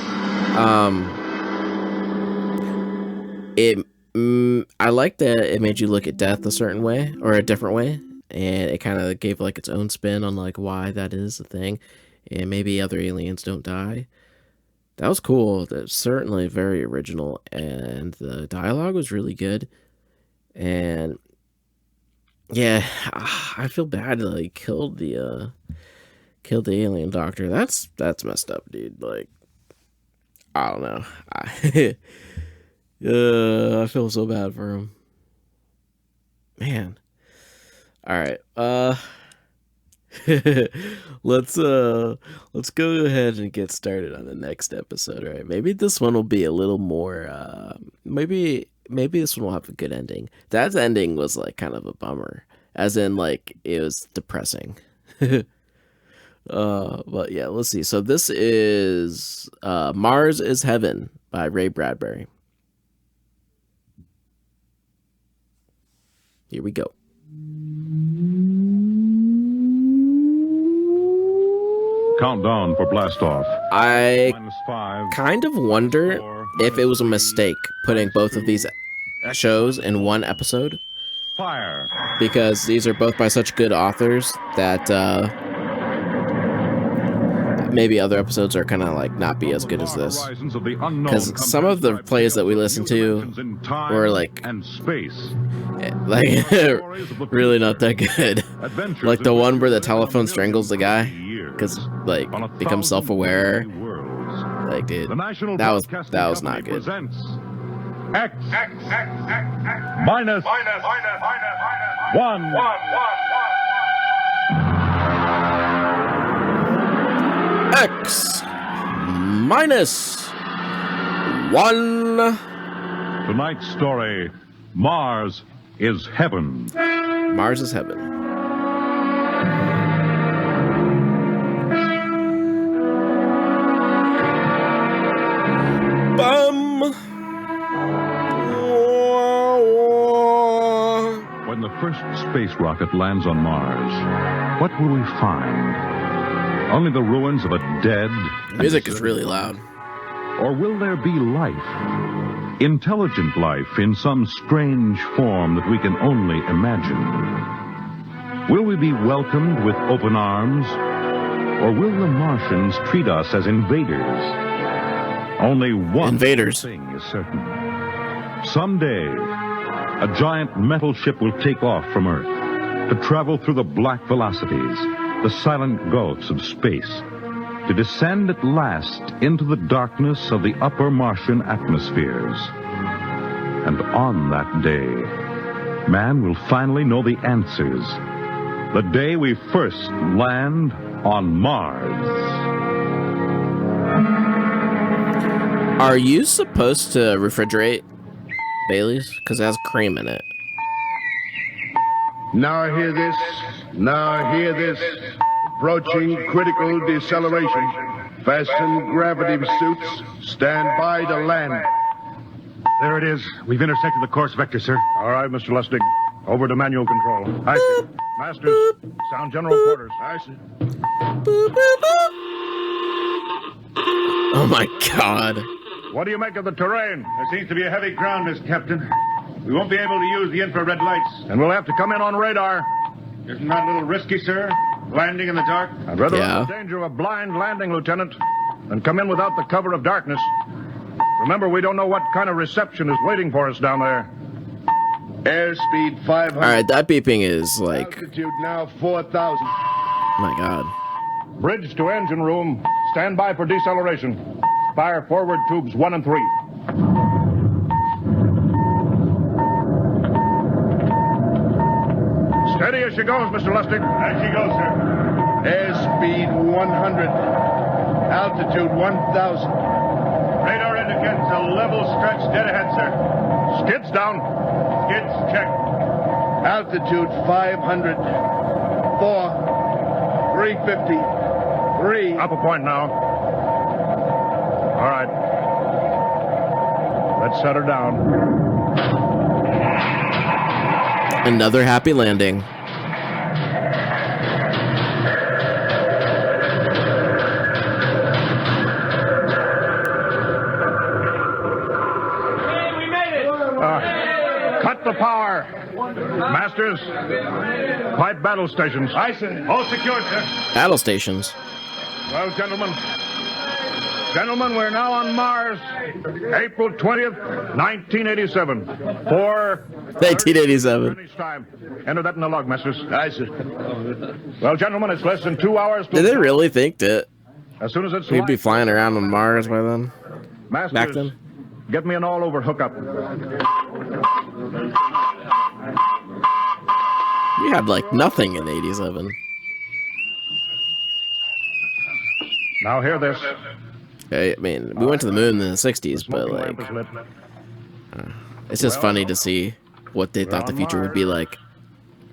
Speaker 1: I like that it made you look at death a certain way, or a different way, and it kind of gave, like, its own spin on, like, why that is a thing, and maybe other aliens don't die. That was cool. That's certainly very original, and the dialogue was really good, and yeah, I feel bad that he killed the alien doctor. That's messed up, dude. Like, I don't know. I feel so bad for him. Man. All right. Let's go ahead and get started on the next episode, right? Maybe this one will be a little more maybe this one will have a good ending. That ending was like kind of a bummer, as in like it was depressing. But yeah, let's see. So this is Mars is Heaven by Ray Bradbury. Here we go.
Speaker 10: Countdown for blastoff.
Speaker 1: I
Speaker 10: -5,
Speaker 1: kind of wonder
Speaker 10: 4,
Speaker 1: if it was a mistake putting both of these shows in one episode,
Speaker 10: fire.
Speaker 1: because these are both by such good authors that maybe other episodes are kind of like not be as good as this. Because some of the plays that we listened to were like really not that good. Like the one where the telephone strangles the guy because like becomes self-aware. Like, dude, that was not good.
Speaker 10: X minus 1.
Speaker 1: X minus 1.
Speaker 10: Tonight's story, Mars is Heaven.
Speaker 1: Mars is Heaven. Bum.
Speaker 10: When the first space rocket lands on Mars, what will we find? Only the ruins of a dead...
Speaker 1: Music is really loud.
Speaker 10: Or will there be life? Intelligent life in some strange form that we can only imagine? Will we be welcomed with open arms? Or will the Martians treat us as invaders? Only one thing is certain. Someday, a giant metal ship will take off from Earth to travel through the black velocities, the silent gulfs of space, to descend at last into the darkness of the upper Martian atmospheres. And on that day, man will finally know the answers. The day we first land on Mars.
Speaker 1: Are you supposed to refrigerate Bailey's? Because it has cream in it.
Speaker 11: Now hear this. Now hear this. Approaching critical deceleration. Fasten gravity suits. Stand by to land.
Speaker 12: There it is. We've intersected the course vector, sir.
Speaker 11: All right, Mr. Lustig. Over to manual control. I see. Masters, sound general quarters. I see.
Speaker 1: Oh, my God.
Speaker 11: What do you make of the terrain?
Speaker 12: There seems to be a heavy ground, Miss Captain. We won't be able to use the infrared lights.
Speaker 11: And we'll have to come in on radar.
Speaker 12: Isn't that a little risky, sir? Landing in the dark?
Speaker 11: I'd rather run the danger of a blind landing, Lieutenant, than come in without the cover of darkness. Remember, we don't know what kind of reception is waiting for us down there.
Speaker 13: Airspeed 500.
Speaker 1: All right, that beeping is like...
Speaker 13: Altitude now 4,000.
Speaker 1: My God.
Speaker 11: Bridge to engine room. Stand by for deceleration. Fire forward tubes 1 and 3. Steady as she goes, Mr. Lustig.
Speaker 12: As she goes, sir.
Speaker 13: Airspeed 100. Altitude 1,000.
Speaker 12: Radar indicates a level stretch dead ahead, sir.
Speaker 11: Skids down.
Speaker 12: Skids check.
Speaker 13: Altitude 500. 4. 350. 3.
Speaker 11: Up a point now. All right. Let's set her down.
Speaker 1: Another happy landing.
Speaker 11: Cut the power. Masters, pipe battle stations.
Speaker 12: Aye, sir. All secure, sir.
Speaker 1: Battle stations.
Speaker 11: Well, gentlemen, we're now on Mars, April 20th, 1987.
Speaker 1: 1987.
Speaker 11: Finish time. Enter that in the log, Masters.
Speaker 13: Aye, sir.
Speaker 11: Well, gentlemen, it's less than 2 hours.
Speaker 1: Did they really think that
Speaker 11: as soon as it's
Speaker 1: we'd be flying around on Mars by then?
Speaker 11: Masters,
Speaker 1: Back then?
Speaker 11: Get me an all-over hookup.
Speaker 1: We had like nothing in 87.
Speaker 11: Now hear this.
Speaker 1: I mean, we went to the moon in the 60s, but like, it's just funny to see what they thought the future would be like.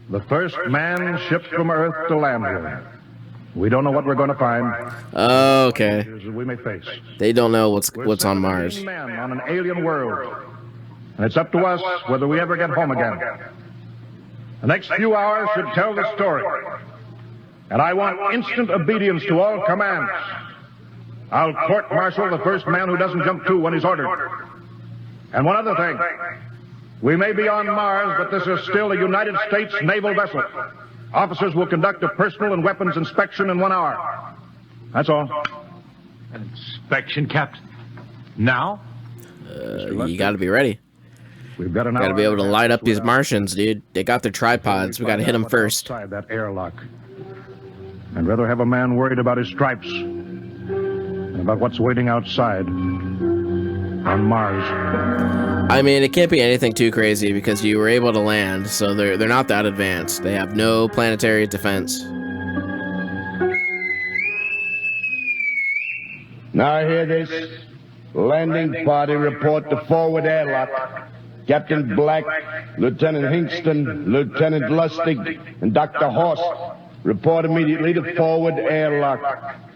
Speaker 11: The first man shipped from Earth to land here. We don't know what we're going to find.
Speaker 1: Oh, okay.
Speaker 11: We may face.
Speaker 1: They don't know what's on Mars.
Speaker 11: Men on an alien world, and it's up to us whether we ever get home again. The next few hours should tell the story, and I want instant obedience to all commands. I'll court-martial the first man who doesn't jump to when he's ordered. And one other thing. We may be on Mars, but this is still a United States naval vessel. Officers will conduct a personal and weapons inspection in 1 hour. That's all.
Speaker 12: An inspection, Captain? Now?
Speaker 1: You gotta be ready.
Speaker 11: We've got an hour.
Speaker 1: Gotta be able to light up these Martians, dude. They got their tripods. We gotta hit them first.
Speaker 11: Outside that airlock. I'd rather have a man worried about his stripes than about what's waiting outside on Mars.
Speaker 1: I mean, it can't be anything too crazy because you were able to land, so they're not that advanced. They have no planetary defense.
Speaker 13: Now hear this. Landing party report to forward airlock. Captain Black, Lieutenant Hingston, Lieutenant Lustig, and Dr. Horst report immediately to forward airlock.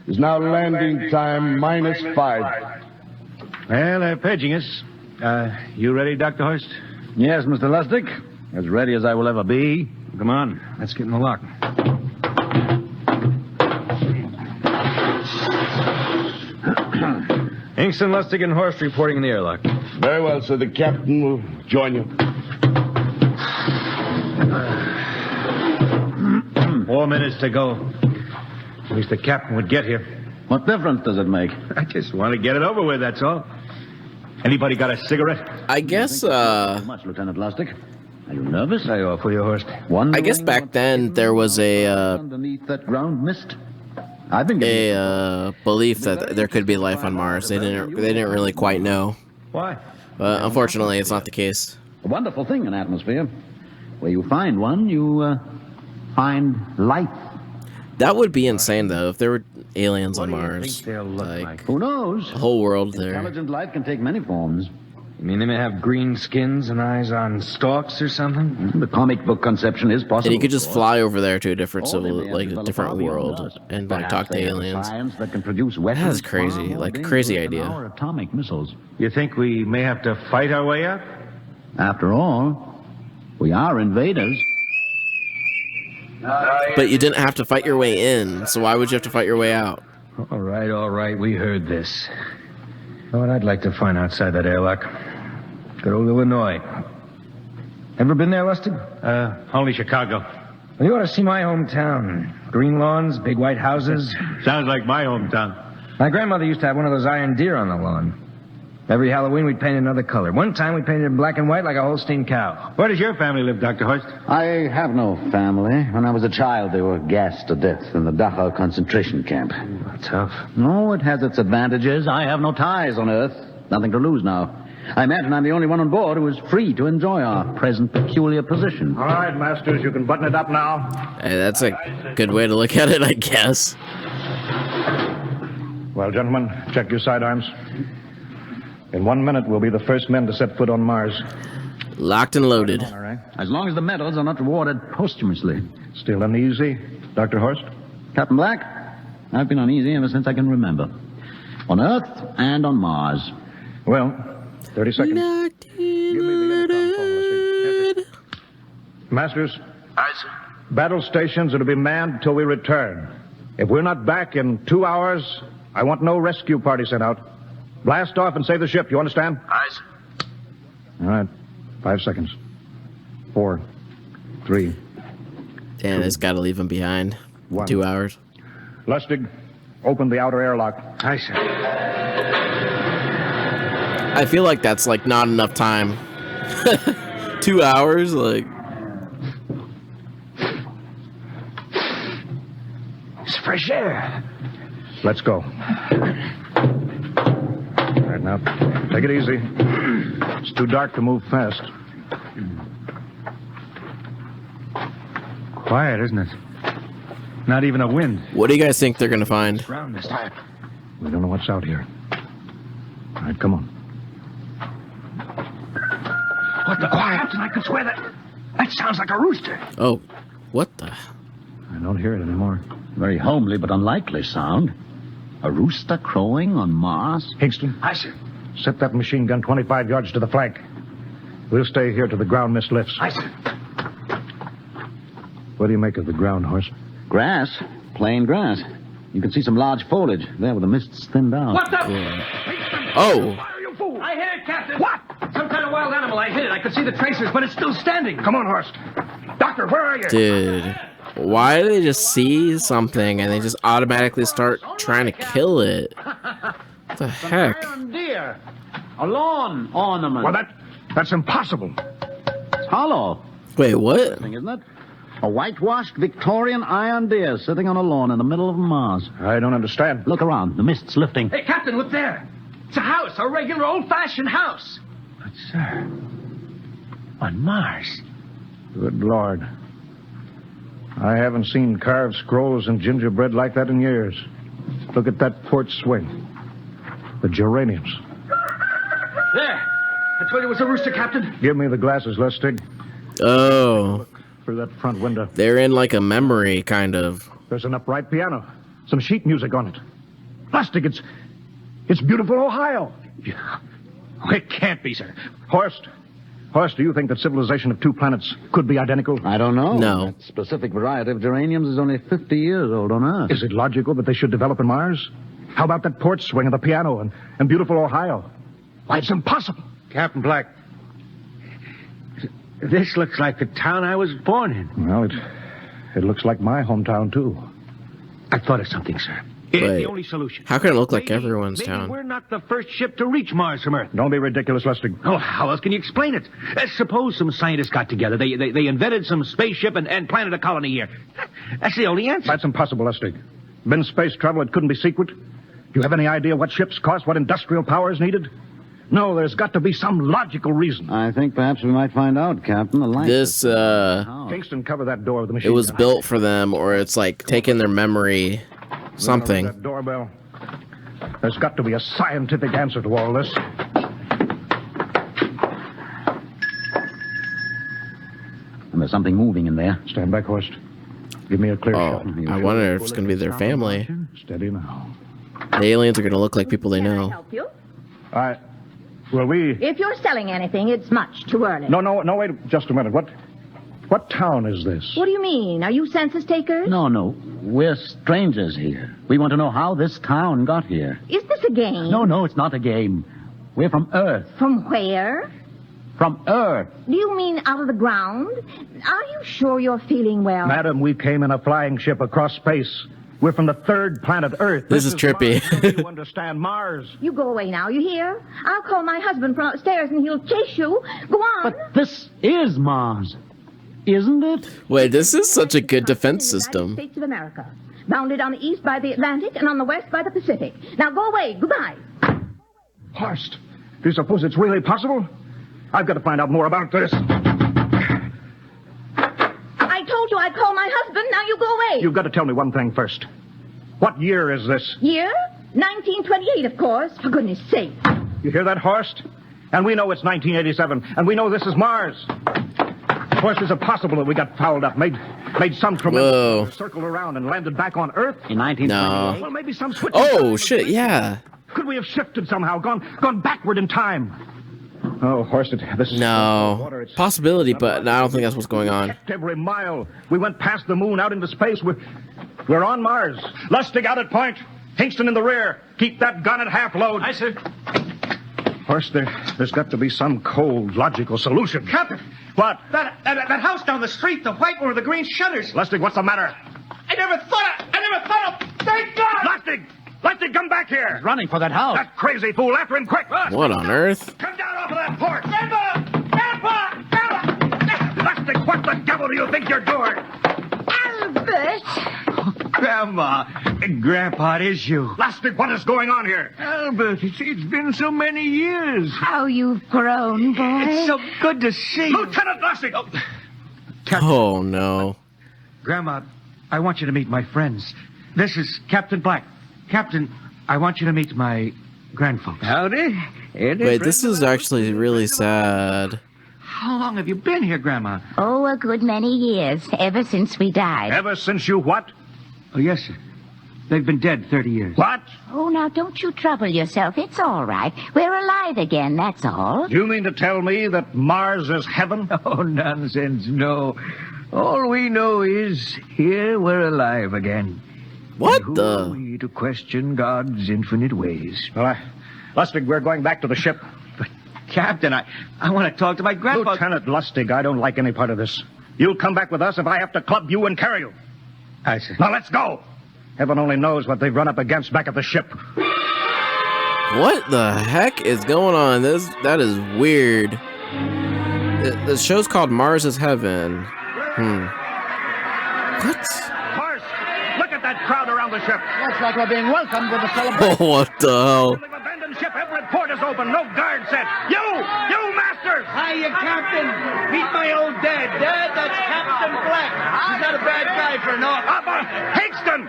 Speaker 13: It's now landing time -5.
Speaker 12: Well, they're paging us. You ready, Dr. Horst?
Speaker 14: Yes, Mr. Lustig. As ready as I will ever be.
Speaker 12: Come on, let's get in the lock.
Speaker 14: Hingston, Lustig, and Horst reporting in the airlock.
Speaker 13: Very well, sir. The captain will join you.
Speaker 12: 4 minutes to go. At least the captain would get here.
Speaker 14: What difference does it make?
Speaker 12: I just want to get it over with, that's all. Anybody got a cigarette?
Speaker 1: I guess,
Speaker 14: Much, Lieutenant Lustig. Are you nervous?
Speaker 12: I offer you, Horst.
Speaker 1: I guess back then there was
Speaker 14: underneath that ground mist. I've been
Speaker 1: a belief that there could be life on Mars. They didn't really quite know.
Speaker 12: Why?
Speaker 1: But unfortunately, it's not the case.
Speaker 14: A wonderful thing, an atmosphere. Where you find one, you find life.
Speaker 1: That would be insane, though, if there were aliens on Mars.
Speaker 14: Like, who knows?
Speaker 1: The whole world there.
Speaker 14: Intelligent life can take many forms.
Speaker 12: You mean they may have green skins and eyes on stalks or something?
Speaker 14: The comic book conception is possible.
Speaker 1: And you could just fly over there to a different a different world and like talk to aliens.
Speaker 14: That can produce weapons.
Speaker 1: That's crazy, like a crazy idea.
Speaker 14: Atomic missiles.
Speaker 12: You think we may have to fight our way out?
Speaker 14: After all, we are invaders.
Speaker 1: But you didn't have to fight your way in, so why would you have to fight your way out?
Speaker 12: All right, we heard this. You know what I'd like to find outside that airlock? Good old Illinois.
Speaker 15: Ever been there, Lustig?
Speaker 12: Only Chicago.
Speaker 15: Well, you ought to see my hometown. Green lawns, big white houses.
Speaker 12: Sounds like my hometown.
Speaker 15: My grandmother used to have one of those iron deer on the lawn. Every Halloween, we'd paint another color. One time, we painted it black and white like a Holstein cow.
Speaker 12: Where does your family live, Dr. Horst?
Speaker 14: I have no family. When I was a child, they were gassed to death in the Dachau concentration camp.
Speaker 15: Tough.
Speaker 14: No, it has its advantages. I have no ties on Earth. Nothing to lose now. I imagine I'm the only one on board who is free to enjoy our present peculiar position.
Speaker 11: All right, Masters, you can button it up now.
Speaker 1: Hey, that's a good way to look at it, I guess.
Speaker 11: Well, gentlemen, check your sidearms. In 1 minute, we'll be the first men to set foot on Mars.
Speaker 1: Locked and loaded.
Speaker 14: All right. As long as the medals are not rewarded posthumously.
Speaker 11: Still uneasy, Dr. Horst?
Speaker 14: Captain Black, I've been uneasy ever since I can remember. On Earth and on Mars.
Speaker 11: Well, 30 seconds.
Speaker 1: Locked and
Speaker 11: Give me the intercom phone, Leslie. Masters?
Speaker 13: Aye, sir.
Speaker 11: Battle stations are to be manned till we return. If we're not back in 2 hours, I want no rescue party sent out. Blast off and save the ship, you understand?
Speaker 13: Aye, sir.
Speaker 11: All right. 5 seconds. 4, 3.
Speaker 1: Damn, it's got to leave him behind.
Speaker 11: 1.
Speaker 1: 2 hours.
Speaker 11: Lustig, open the outer airlock.
Speaker 15: Aye, sir.
Speaker 1: I feel like that's, like, not enough time. 2 hours? Like...
Speaker 15: It's fresh air.
Speaker 11: Let's go. All right, now, take it easy. It's too dark to move fast.
Speaker 12: Quiet, isn't it? Not even a wind.
Speaker 1: What do you guys think they're going to find?
Speaker 15: Round this time.
Speaker 11: We don't know what's out here. All right, come on.
Speaker 15: What the quiet? Captain, I could swear that sounds like a rooster.
Speaker 1: Oh, what the...
Speaker 11: I don't hear it anymore.
Speaker 14: Very homely but unlikely sound. A rooster crowing on Mars?
Speaker 11: Hingston.
Speaker 15: Aye, sir.
Speaker 11: Set that machine gun 25 yards to the flank. We'll stay here till the ground mist lifts.
Speaker 15: Aye, sir.
Speaker 11: What do you make of the ground, Horse?
Speaker 14: Grass. Plain grass. You can see some large foliage there where the mist's thinned out.
Speaker 15: What the?
Speaker 1: Oh!
Speaker 15: Fire, you fool! I hit it, Captain. What? Some kind of wild animal. I hit it. I could see the tracers, but it's still standing.
Speaker 11: Come on, Horst. Doctor, where are you?
Speaker 1: Dude. Why do they just see something and they just automatically start trying to kill it? What the heck?
Speaker 14: Iron deer. A lawn ornament.
Speaker 11: Well, that's impossible.
Speaker 14: It's hollow.
Speaker 1: Wait, what?
Speaker 14: Isn't it? A whitewashed Victorian iron deer sitting on a lawn in the middle of Mars.
Speaker 11: I don't understand.
Speaker 14: Look around. The mist's lifting.
Speaker 15: Hey, Captain, look there. It's a house, a regular old-fashioned house.
Speaker 12: But, sir, on Mars.
Speaker 11: Good Lord. I haven't seen carved scrolls and gingerbread like that in years. Look at that port swing. The geraniums.
Speaker 15: There. I told you it was a rooster, Captain.
Speaker 11: Give me the glasses, Lustig.
Speaker 1: Oh.
Speaker 11: Through that front window.
Speaker 1: They're in like a memory, kind of.
Speaker 11: There's an upright piano. Some sheet music on it. Lustig, it's beautiful Ohio.
Speaker 12: It can't be, sir.
Speaker 11: Horst, do you think that civilization of 2 planets could be identical?
Speaker 14: I don't know.
Speaker 1: No.
Speaker 14: That specific variety of geraniums is only 50 years old on Earth.
Speaker 11: Is it logical that they should develop in Mars? How about that port swing of the piano and beautiful Ohio? Why, it's impossible.
Speaker 12: Captain Black, this looks like the town I was born in.
Speaker 11: Well, it looks like my hometown, too.
Speaker 12: I thought of something, sir. It's
Speaker 1: Wait,
Speaker 12: the only solution.
Speaker 1: how can it look like
Speaker 12: Maybe-
Speaker 1: everyone's
Speaker 12: maybe
Speaker 1: town?
Speaker 12: We're not the first ship to reach Mars from Earth.
Speaker 11: Don't be ridiculous, Lustig.
Speaker 12: Oh, how else can you explain it? Suppose some scientists got together. They invented some spaceship and planted a colony here. That's the only answer.
Speaker 11: That's impossible, Lustig. Been space travel, it couldn't be secret. Do you have any idea what ships cost, what industrial power is needed? No, there's got to be some logical reason.
Speaker 14: I think perhaps we might find out, Captain. The light.
Speaker 1: This,
Speaker 11: Kingston, cover that door of the machine.
Speaker 1: it was
Speaker 11: gun.
Speaker 1: built for them, or it's like taking their memory, something.
Speaker 11: That doorbell. There's got to be a scientific answer to all this.
Speaker 14: And there's something moving in there.
Speaker 11: Stand back, Horst. Give me a clear
Speaker 1: Oh,
Speaker 11: shot.
Speaker 1: I wonder if it's going to be their family.
Speaker 11: Steady now.
Speaker 1: The aliens are going to look like people they
Speaker 16: Can I
Speaker 1: know.
Speaker 16: help you?
Speaker 11: Well, we...
Speaker 16: If you're selling anything, it's much too early.
Speaker 11: No, wait just a minute. What town is this?
Speaker 16: What do you mean? Are you census takers?
Speaker 14: No. We're strangers here. We want to know how this town got here.
Speaker 16: Is this a game?
Speaker 14: No, it's not a game. We're from Earth.
Speaker 16: From where?
Speaker 14: From Earth.
Speaker 16: Do you mean out of the ground? Are you sure you're feeling well?
Speaker 11: Madam, we came in a flying ship across space. We're from the third planet Earth.
Speaker 1: This is trippy.
Speaker 11: Mars. You understand Mars?
Speaker 16: You go away now, you hear? I'll call my husband from upstairs and he'll chase you. Go on.
Speaker 14: But this is Mars, isn't it?
Speaker 1: Wait, this is such a good defense system.
Speaker 16: United States of America. Bounded on the east by the Atlantic and on the west by the Pacific. Now go away. Goodbye.
Speaker 11: Horst, do you suppose it's really possible? I've got to find out more about this.
Speaker 16: I told you I'd call my husband. Now you go away.
Speaker 11: You've got to tell me one thing first. What year is this?
Speaker 16: Year? 1928, of course. For goodness sake.
Speaker 11: You hear that, Horst? And we know it's 1987, and we know this is Mars. Of course, is it possible that we got fouled up, made some tremendous circle around and landed back on Earth?
Speaker 14: In 1928?
Speaker 1: No.
Speaker 11: Well, maybe some switch.
Speaker 1: Oh, shit, yeah.
Speaker 11: Could we have shifted somehow, gone backward in time? Oh, Horst, this is...
Speaker 1: No. Possibility, but I don't think that's what's going on.
Speaker 11: Every mile. We went past the moon, out into space. We're on Mars. Lustig out at point. Hingston in the rear. Keep that gun at half load.
Speaker 12: Aye, sir.
Speaker 11: Horst, there's got to be some cold, logical solution.
Speaker 12: Captain!
Speaker 11: What?
Speaker 12: That house down the street, the white one with the green shutters.
Speaker 11: Lustig, what's the matter?
Speaker 12: I never thought of... Thank God!
Speaker 11: Lustig! Lustig, come back here!
Speaker 14: He's running for that house.
Speaker 11: That crazy fool, after him, quick!
Speaker 1: What on earth?
Speaker 11: Come down off of that porch!
Speaker 12: Grandpa!
Speaker 11: Lustig, what the devil do you think you're doing?
Speaker 16: Albert!
Speaker 12: Grandma, Grandpa, it is you.
Speaker 11: Lustig, what is going on here?
Speaker 12: Albert, it's been so many years.
Speaker 16: How you've grown, boy.
Speaker 12: It's so good to see you.
Speaker 11: Lieutenant Lustig!
Speaker 1: Oh, no.
Speaker 12: Grandma, I want you to meet my friends. This is Captain Black. Captain, I want you to meet my grandfolks.
Speaker 15: Howdy.
Speaker 1: Wait, this is actually really sad.
Speaker 12: How long have you been here, Grandma?
Speaker 16: Oh, a good many years, ever since we died.
Speaker 11: Ever since you what?
Speaker 12: Oh, yes, sir. They've been dead 30 years.
Speaker 11: What?
Speaker 16: Oh, now, don't you trouble yourself. It's all right. We're alive again, that's all.
Speaker 11: Do you mean to tell me that Mars is heaven?
Speaker 12: Oh, nonsense, no. All we know is here we're alive again.
Speaker 1: What
Speaker 12: and who
Speaker 1: the?
Speaker 12: are we to question God's infinite ways?
Speaker 11: Well, Lustig, we're going back to the ship.
Speaker 12: But, Captain, I want to talk to my grandpa.
Speaker 11: Lieutenant Lustig, I don't like any part of this. You'll come back with us if I have to club you and carry you.
Speaker 12: Aye, sir.
Speaker 11: Now, let's go. Heaven only knows what they've run up against back at the ship.
Speaker 1: What the heck is going on? That is weird. The show's called Mars is Heaven. What?
Speaker 11: Horst, look at that crowd around the ship.
Speaker 14: Looks like we're being welcomed with a celebration.
Speaker 1: What the hell?
Speaker 11: We've abandoned ship. Every port is open. No guard set. You masters!
Speaker 12: Hiya, Captain. Meet my old dad. Dad, that's Captain Black. He's not a bad guy for an officer.
Speaker 11: Hingston!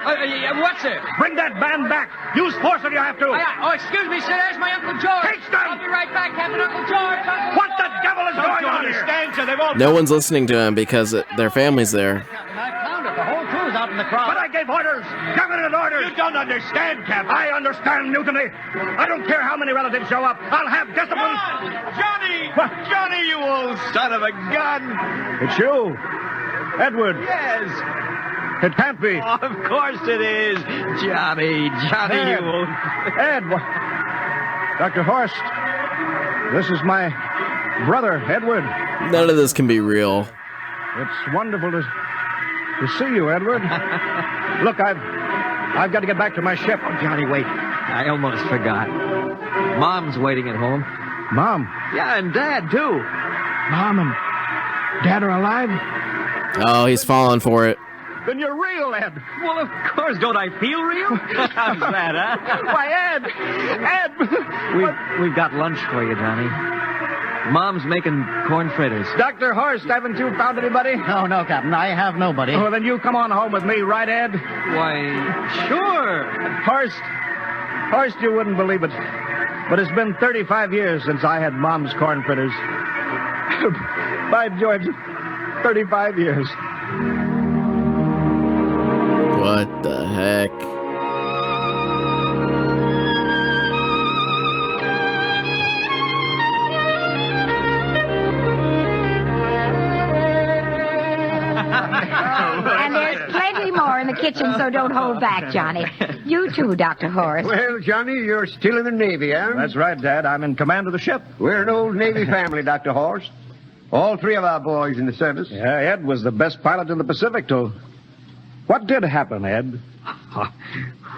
Speaker 12: What's it?
Speaker 11: Bring that band back. Use force if you have to.
Speaker 12: Oh, excuse me, sir. There's my Uncle George.
Speaker 11: Hingston!
Speaker 12: I'll be right back, Captain. Uncle George.
Speaker 11: What the devil is going on here?
Speaker 12: Sir. They've all...
Speaker 1: No one's listening to him because their family's there.
Speaker 14: I found it. The whole crew's out in the crowd.
Speaker 11: But I gave orders. Cabinet orders.
Speaker 12: You don't understand, Captain.
Speaker 11: I understand mutiny. I don't care how many relatives show up. I'll have discipline.
Speaker 12: Johnny!
Speaker 11: What?
Speaker 12: Johnny, you old son of a gun!
Speaker 11: It's you. Edward.
Speaker 12: Yes.
Speaker 11: It can't be.
Speaker 12: Oh, of course it is. Johnny,
Speaker 11: Ed.
Speaker 12: you old...
Speaker 11: Ed. Dr. Horst. This is my brother, Edward.
Speaker 1: None of this can be real.
Speaker 11: It's wonderful to see you, Edward. Look, I've got to get back to my ship.
Speaker 15: Oh, Johnny, wait. I almost forgot. Mom's waiting at home.
Speaker 11: Mom?
Speaker 15: Yeah, and Dad, too.
Speaker 11: Mom and Dad are alive?
Speaker 1: Oh, he's falling for it.
Speaker 11: Then you're real, Ed.
Speaker 15: Well, of course. Don't I feel real? How's that, huh?
Speaker 11: Why, Ed!
Speaker 15: We've got lunch for you, Johnny. Mom's making corn fritters.
Speaker 11: Dr. Horst, haven't you found anybody?
Speaker 14: No, Captain. I have nobody.
Speaker 11: Oh, then you come on home with me, right, Ed?
Speaker 15: Why, sure.
Speaker 11: Horst, you wouldn't believe it, but it's been 35 years since I had Mom's corn fritters. By George, 35 years.
Speaker 1: What the heck?
Speaker 16: And there's plenty more in the kitchen, so don't hold back, Johnny. You too, Dr. Horace.
Speaker 17: Well, Johnny, you're still in the Navy, eh?
Speaker 11: That's right, Dad. I'm in command of the ship.
Speaker 17: We're an old Navy family, Dr. Horst. All three of our boys in the service.
Speaker 11: Yeah, Ed was the best pilot in the Pacific, too. What did happen, Ed?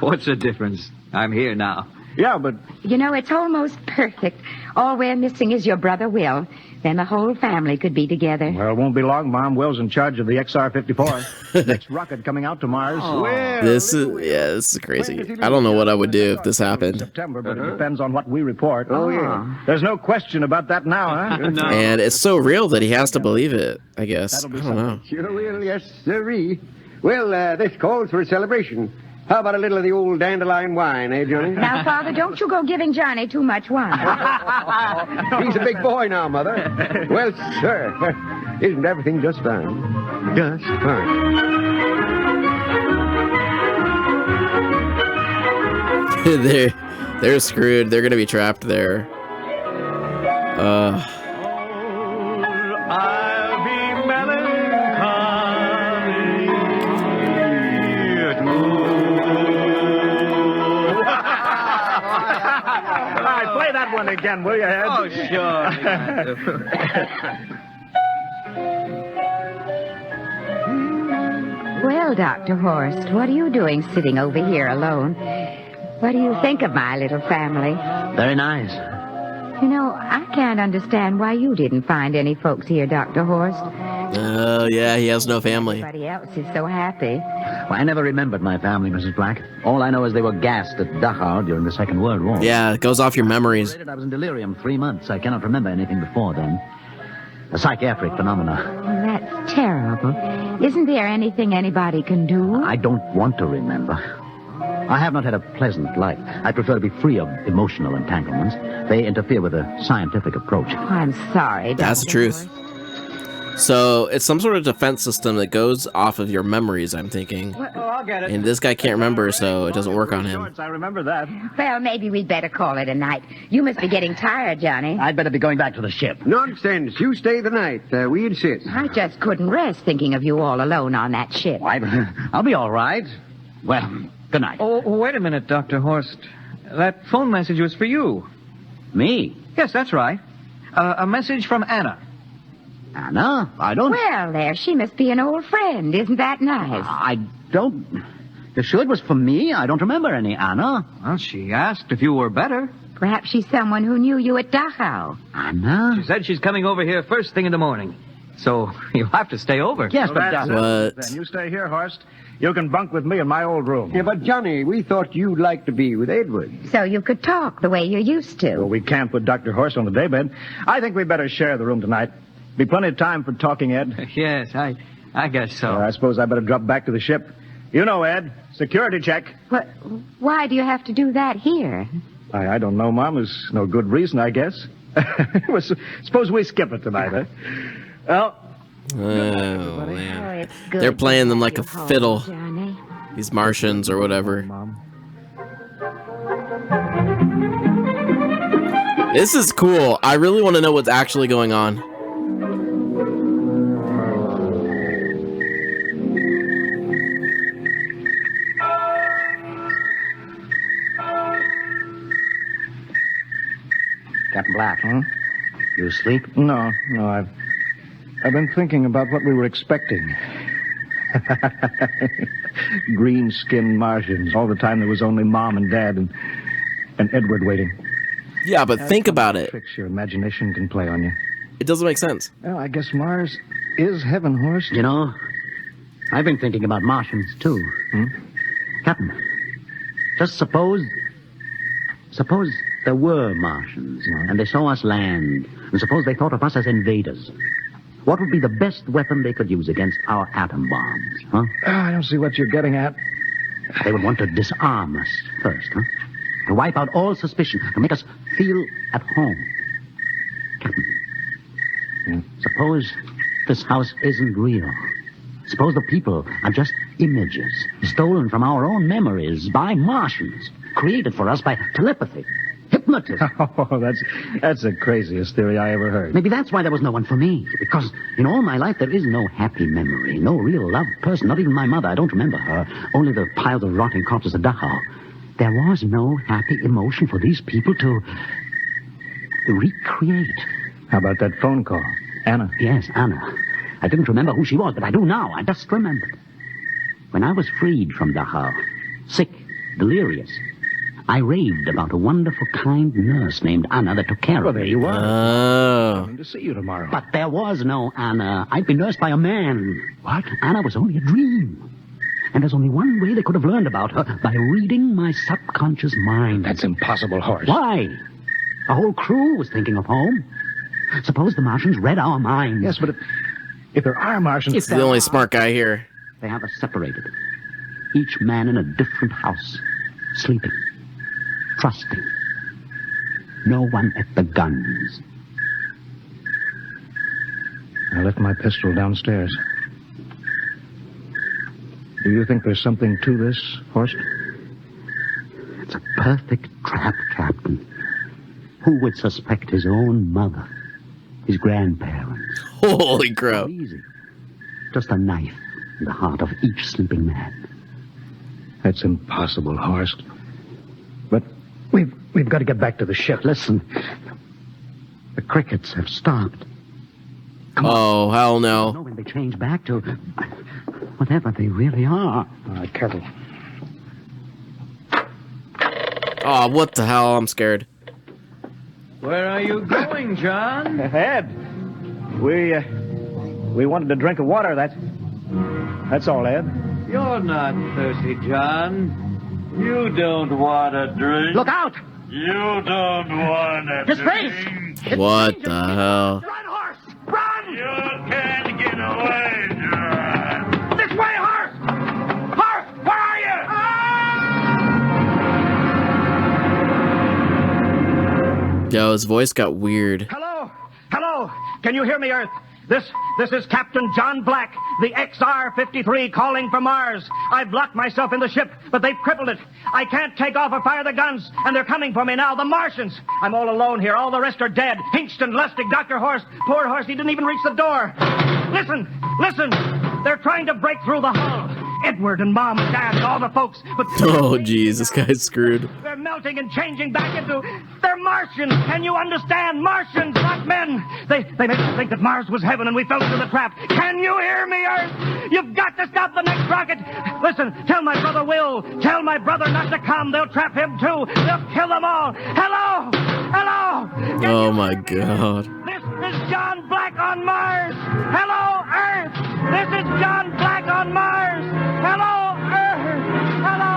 Speaker 18: What's the difference? I'm here now.
Speaker 11: Yeah, but...
Speaker 16: You know, it's almost perfect. All we're missing is your brother Will. Then the whole family could be together.
Speaker 11: Well, it won't be long, Mom. Will's in charge of the XR-54. Next rocket coming out to Mars.
Speaker 17: Well,
Speaker 1: This is crazy. I don't know what I would do if this happened.
Speaker 11: September, but it depends on what we report. Oh, yeah. There's no question about that now, huh?
Speaker 18: No.
Speaker 1: And it's so real that he has to believe it, I guess. I don't know.
Speaker 17: Sure will, yes, sirree. Well, this calls for a celebration. How about a little of the old dandelion wine, eh, Johnny?
Speaker 16: Now, Father, don't you go giving Johnny too much wine.
Speaker 17: He's a big boy now, Mother. Well, sir, isn't everything just fine? Just fine.
Speaker 1: They're screwed. They're gonna be trapped there.
Speaker 18: I'll be melancholy.
Speaker 11: All right, play that one again, will you, Ed?
Speaker 18: Oh, sure.
Speaker 16: Well, Dr. Horst, what are you doing sitting over here alone? What do you think of my little family?
Speaker 14: Very nice.
Speaker 16: You know, I can't understand why you didn't find any folks here, Dr. Horst.
Speaker 1: Oh, yeah, he has no family.
Speaker 16: Everybody else is so happy.
Speaker 14: Well, I never remembered my family, Mrs. Black. All I know is they were gassed at Dachau during the Second World War.
Speaker 1: Yeah, it goes off your memories.
Speaker 14: I was in delirium 3 months. I cannot remember anything before then. A psychiatric phenomena.
Speaker 16: Well, that's terrible. Isn't there anything anybody can do?
Speaker 14: I don't want to remember. I have not had a pleasant life. I prefer to be free of emotional entanglements. They interfere with a scientific approach.
Speaker 16: Oh, I'm sorry,
Speaker 1: That's the truth. So it's some sort of defense system that goes off of your memories, I'm thinking.
Speaker 11: Oh, I'll get it.
Speaker 1: And this guy can't remember, so it doesn't work on him.
Speaker 11: I remember that.
Speaker 16: Well, maybe we'd better call it a night. You must be getting tired, Johnny.
Speaker 14: I'd better be going back to the ship.
Speaker 17: Nonsense. You stay the night. We insist.
Speaker 16: I just couldn't rest thinking of you all alone on that ship.
Speaker 14: I'll be all right. Well, good night.
Speaker 18: Oh, wait a minute, Dr. Horst. That phone message was for you.
Speaker 14: Me?
Speaker 18: Yes, that's right. A message from Anna.
Speaker 14: Anna? I don't...
Speaker 16: Well, there, she must be an old friend. Isn't that nice?
Speaker 14: I don't... You sure it was for me? I don't remember any Anna.
Speaker 18: Well, she asked if you were better.
Speaker 16: Perhaps she's someone who knew you at Dachau.
Speaker 14: Anna?
Speaker 18: She said she's coming over here first thing in the morning. So you'll have to stay over.
Speaker 14: Yes,
Speaker 11: Well,
Speaker 14: but...
Speaker 11: that's it. Then you stay here, Horst. You can bunk with me in my old room.
Speaker 17: Yeah, but Johnny, we thought you'd like to be with Edward.
Speaker 16: So you could talk the way you used to.
Speaker 11: Well, we can't put Dr. Horst on the daybed. I think we better share the room tonight. Be plenty of time for talking, Ed.
Speaker 18: Yes, I guess so.
Speaker 11: I suppose I better drop back to the ship. You know, Ed, security check.
Speaker 16: What? Why do you have to do that here?
Speaker 11: I don't know, Mom. There's no good reason, I guess. Well, suppose we skip it tonight, huh? Well...
Speaker 1: Oh, man.
Speaker 16: Oh, it's good
Speaker 1: They're playing them like a
Speaker 16: home,
Speaker 1: fiddle.
Speaker 16: Johnny.
Speaker 1: These Martians or whatever. This is cool. I really want to know what's actually going on.
Speaker 14: Captain Black, You asleep?
Speaker 11: No, I've been thinking about what we were expecting. Green-skinned Martians. All the time there was only Mom and Dad and Edward waiting.
Speaker 1: Yeah, but think about it.
Speaker 11: Tricks your imagination can play on you.
Speaker 1: It doesn't make sense.
Speaker 11: Well, I guess Mars is heaven, Horst.
Speaker 14: You know, I've been thinking about Martians, too. Captain, just suppose there were Martians, and they saw us land, and suppose they thought of us as invaders. What would be the best weapon they could use against our atom bombs, huh?
Speaker 11: I don't see what you're getting at.
Speaker 14: They would want to disarm us first, huh? To wipe out all suspicion, to make us feel at home. Captain, suppose this house isn't real. Suppose the people are just images, stolen from our own memories by Martians, created for us by telepathy, hypnosis. hypnotist.
Speaker 15: Oh, that's the craziest theory I ever heard.
Speaker 14: Maybe that's why there was no one for me. Because in all my life, there is no happy memory, no real loved person, not even my mother. I don't remember her. Only the piles of rotting corpses at Dachau. There was no happy emotion for these people to recreate.
Speaker 15: How about that phone call? Anna?
Speaker 14: Yes, Anna. I didn't remember who she was, but I do now. I just remembered. When I was freed from Dachau, sick, delirious, I raved about a wonderful, kind nurse named Anna that took care of me.
Speaker 15: Well, there you were.
Speaker 1: Oh.
Speaker 15: Coming to see you tomorrow.
Speaker 14: But there was no Anna. I'd been nursed by a man.
Speaker 15: What?
Speaker 14: Anna was only a dream. And there's only one way they could have learned about her, by reading my subconscious mind.
Speaker 15: That's impossible, Horace.
Speaker 14: Why? The whole crew was thinking of home. Suppose the Martians read our minds.
Speaker 15: Yes, but if there are Martians...
Speaker 1: He's the only smart guy here.
Speaker 14: They have us separated. Each man in a different house. Sleeping. Trusting. No one at the guns.
Speaker 15: I left my pistol downstairs. Do you think there's something to this, Horst?
Speaker 14: It's a perfect trap, Captain. Who would suspect his own mother? His grandparents?
Speaker 1: Holy crap.
Speaker 14: So easy. Just a knife in the heart of each sleeping man.
Speaker 15: That's impossible, Horst. But we've got to get back to the ship.
Speaker 14: Listen. The crickets have stopped.
Speaker 1: Oh, hell no.
Speaker 14: I know when they change back to whatever they really are.
Speaker 15: All right, careful.
Speaker 1: Oh, what the hell? I'm scared.
Speaker 18: Where are you going, John?
Speaker 15: Ed, we wanted a drink of water. That's all, Ed.
Speaker 18: You're not thirsty, John. You don't want a drink.
Speaker 14: Look out!
Speaker 18: You don't want a
Speaker 14: His
Speaker 18: drink.
Speaker 14: face!
Speaker 1: What the hell?
Speaker 14: Run, horse! Run!
Speaker 18: You can't get away, John.
Speaker 14: This way, horse! Horse, where are you?
Speaker 1: Yo, his voice got weird.
Speaker 19: Hello? Hello? Can you hear me, Earth? This is Captain John Black, the XR-53 calling from Mars. I've locked myself in the ship, but they've crippled it. I can't take off or fire the guns, and they're coming for me now, the Martians. I'm all alone here. All the rest are dead. Hinkston, Lustig, Dr. Horst. Poor Horst, he didn't even reach the door. Listen. They're trying to break through the hull. Edward and Mom and Dad and all the folks. But
Speaker 1: Oh, jeez, this guy's screwed.
Speaker 19: they're melting and changing back into... They're Martians. Can you understand? Martians, not men. They make us think that Mars was heaven and we fell into the trap. Can you hear me, Earth? You've got to stop the next rocket. Listen, tell my brother Will. Tell my brother not to come. They'll trap him, too. They'll kill them all. Hello?
Speaker 1: Oh, my God.
Speaker 19: This is John Black on Mars. Hello, Earth. This is John Black on Mars. Hello, Earth. Hello,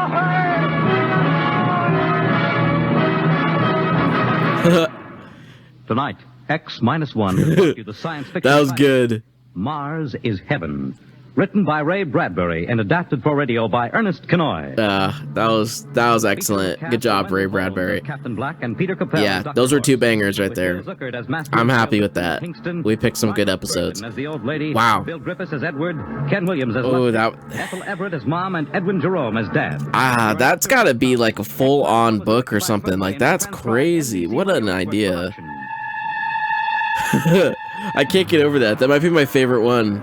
Speaker 19: Earth.
Speaker 9: Tonight, X-1 will you the science fiction.
Speaker 1: That was good.
Speaker 9: Mars is Heaven. Written by Ray Bradbury and adapted for radio by Ernest Kenoy.
Speaker 1: That was excellent. Good job, Ray Bradbury.
Speaker 9: Captain Black and Peter Capell.
Speaker 1: Yeah, those were two bangers right there. I'm happy with that. We picked some good episodes.
Speaker 9: As the old lady,
Speaker 1: Wow.
Speaker 9: Bill Griffiths as Edward, Ken Williams as
Speaker 1: Oh,
Speaker 9: Ethel Everett as Mom, and Edwin Jerome as Dad.
Speaker 1: That's gotta be like a full-on book or something. Like, that's crazy. What an idea. I can't get over that. That might be my favorite one.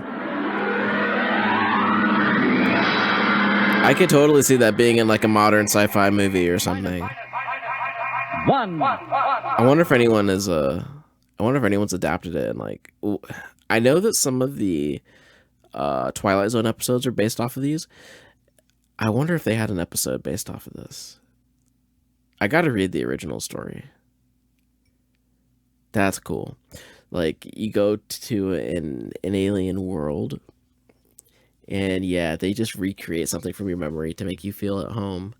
Speaker 1: I could totally see that being in like a modern sci-fi movie or something. I wonder if anyone is I wonder if anyone's adapted it and like I know that some of the Twilight Zone episodes are based off of these. I wonder if they had an episode based off of this. I got to read the original story. That's cool. Like you go to an alien world. And yeah, they just recreate something from your memory to make you feel at home.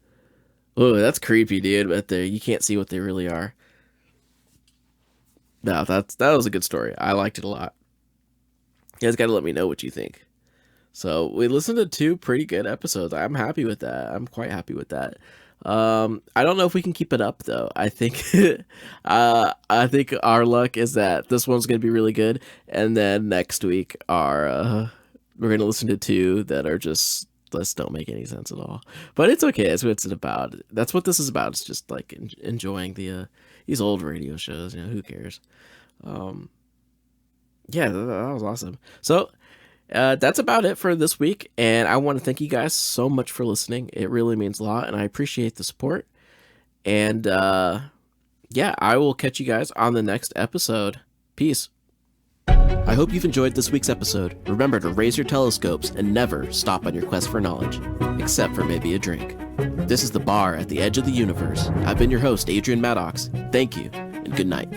Speaker 1: Oh, that's creepy, dude. But you can't see what they really are. No, that was a good story. I liked it a lot. You guys got to let me know what you think. So we listened to 2 pretty good episodes. I'm happy with that. I'm quite happy with that. I don't know if we can keep it up though. I think I think our luck is that this one's gonna be really good, and then next week we're going to listen to 2 that are just don't make any sense at all. But it's okay. That's what it's about. That's what this is about. It's just like enjoying the these old radio shows, who cares? Yeah, that was awesome. So that's about it for this week, and I want to thank you guys so much for listening. It really means a lot, and I appreciate the support. And yeah, I will catch you guys on the next episode. Peace. I hope you've enjoyed this week's episode. Remember to raise your telescopes and never stop on your quest for knowledge, except for maybe a drink. This is The Bar at the Edge of the Universe. I've been your host, Adrian Maddox. Thank you, and good night.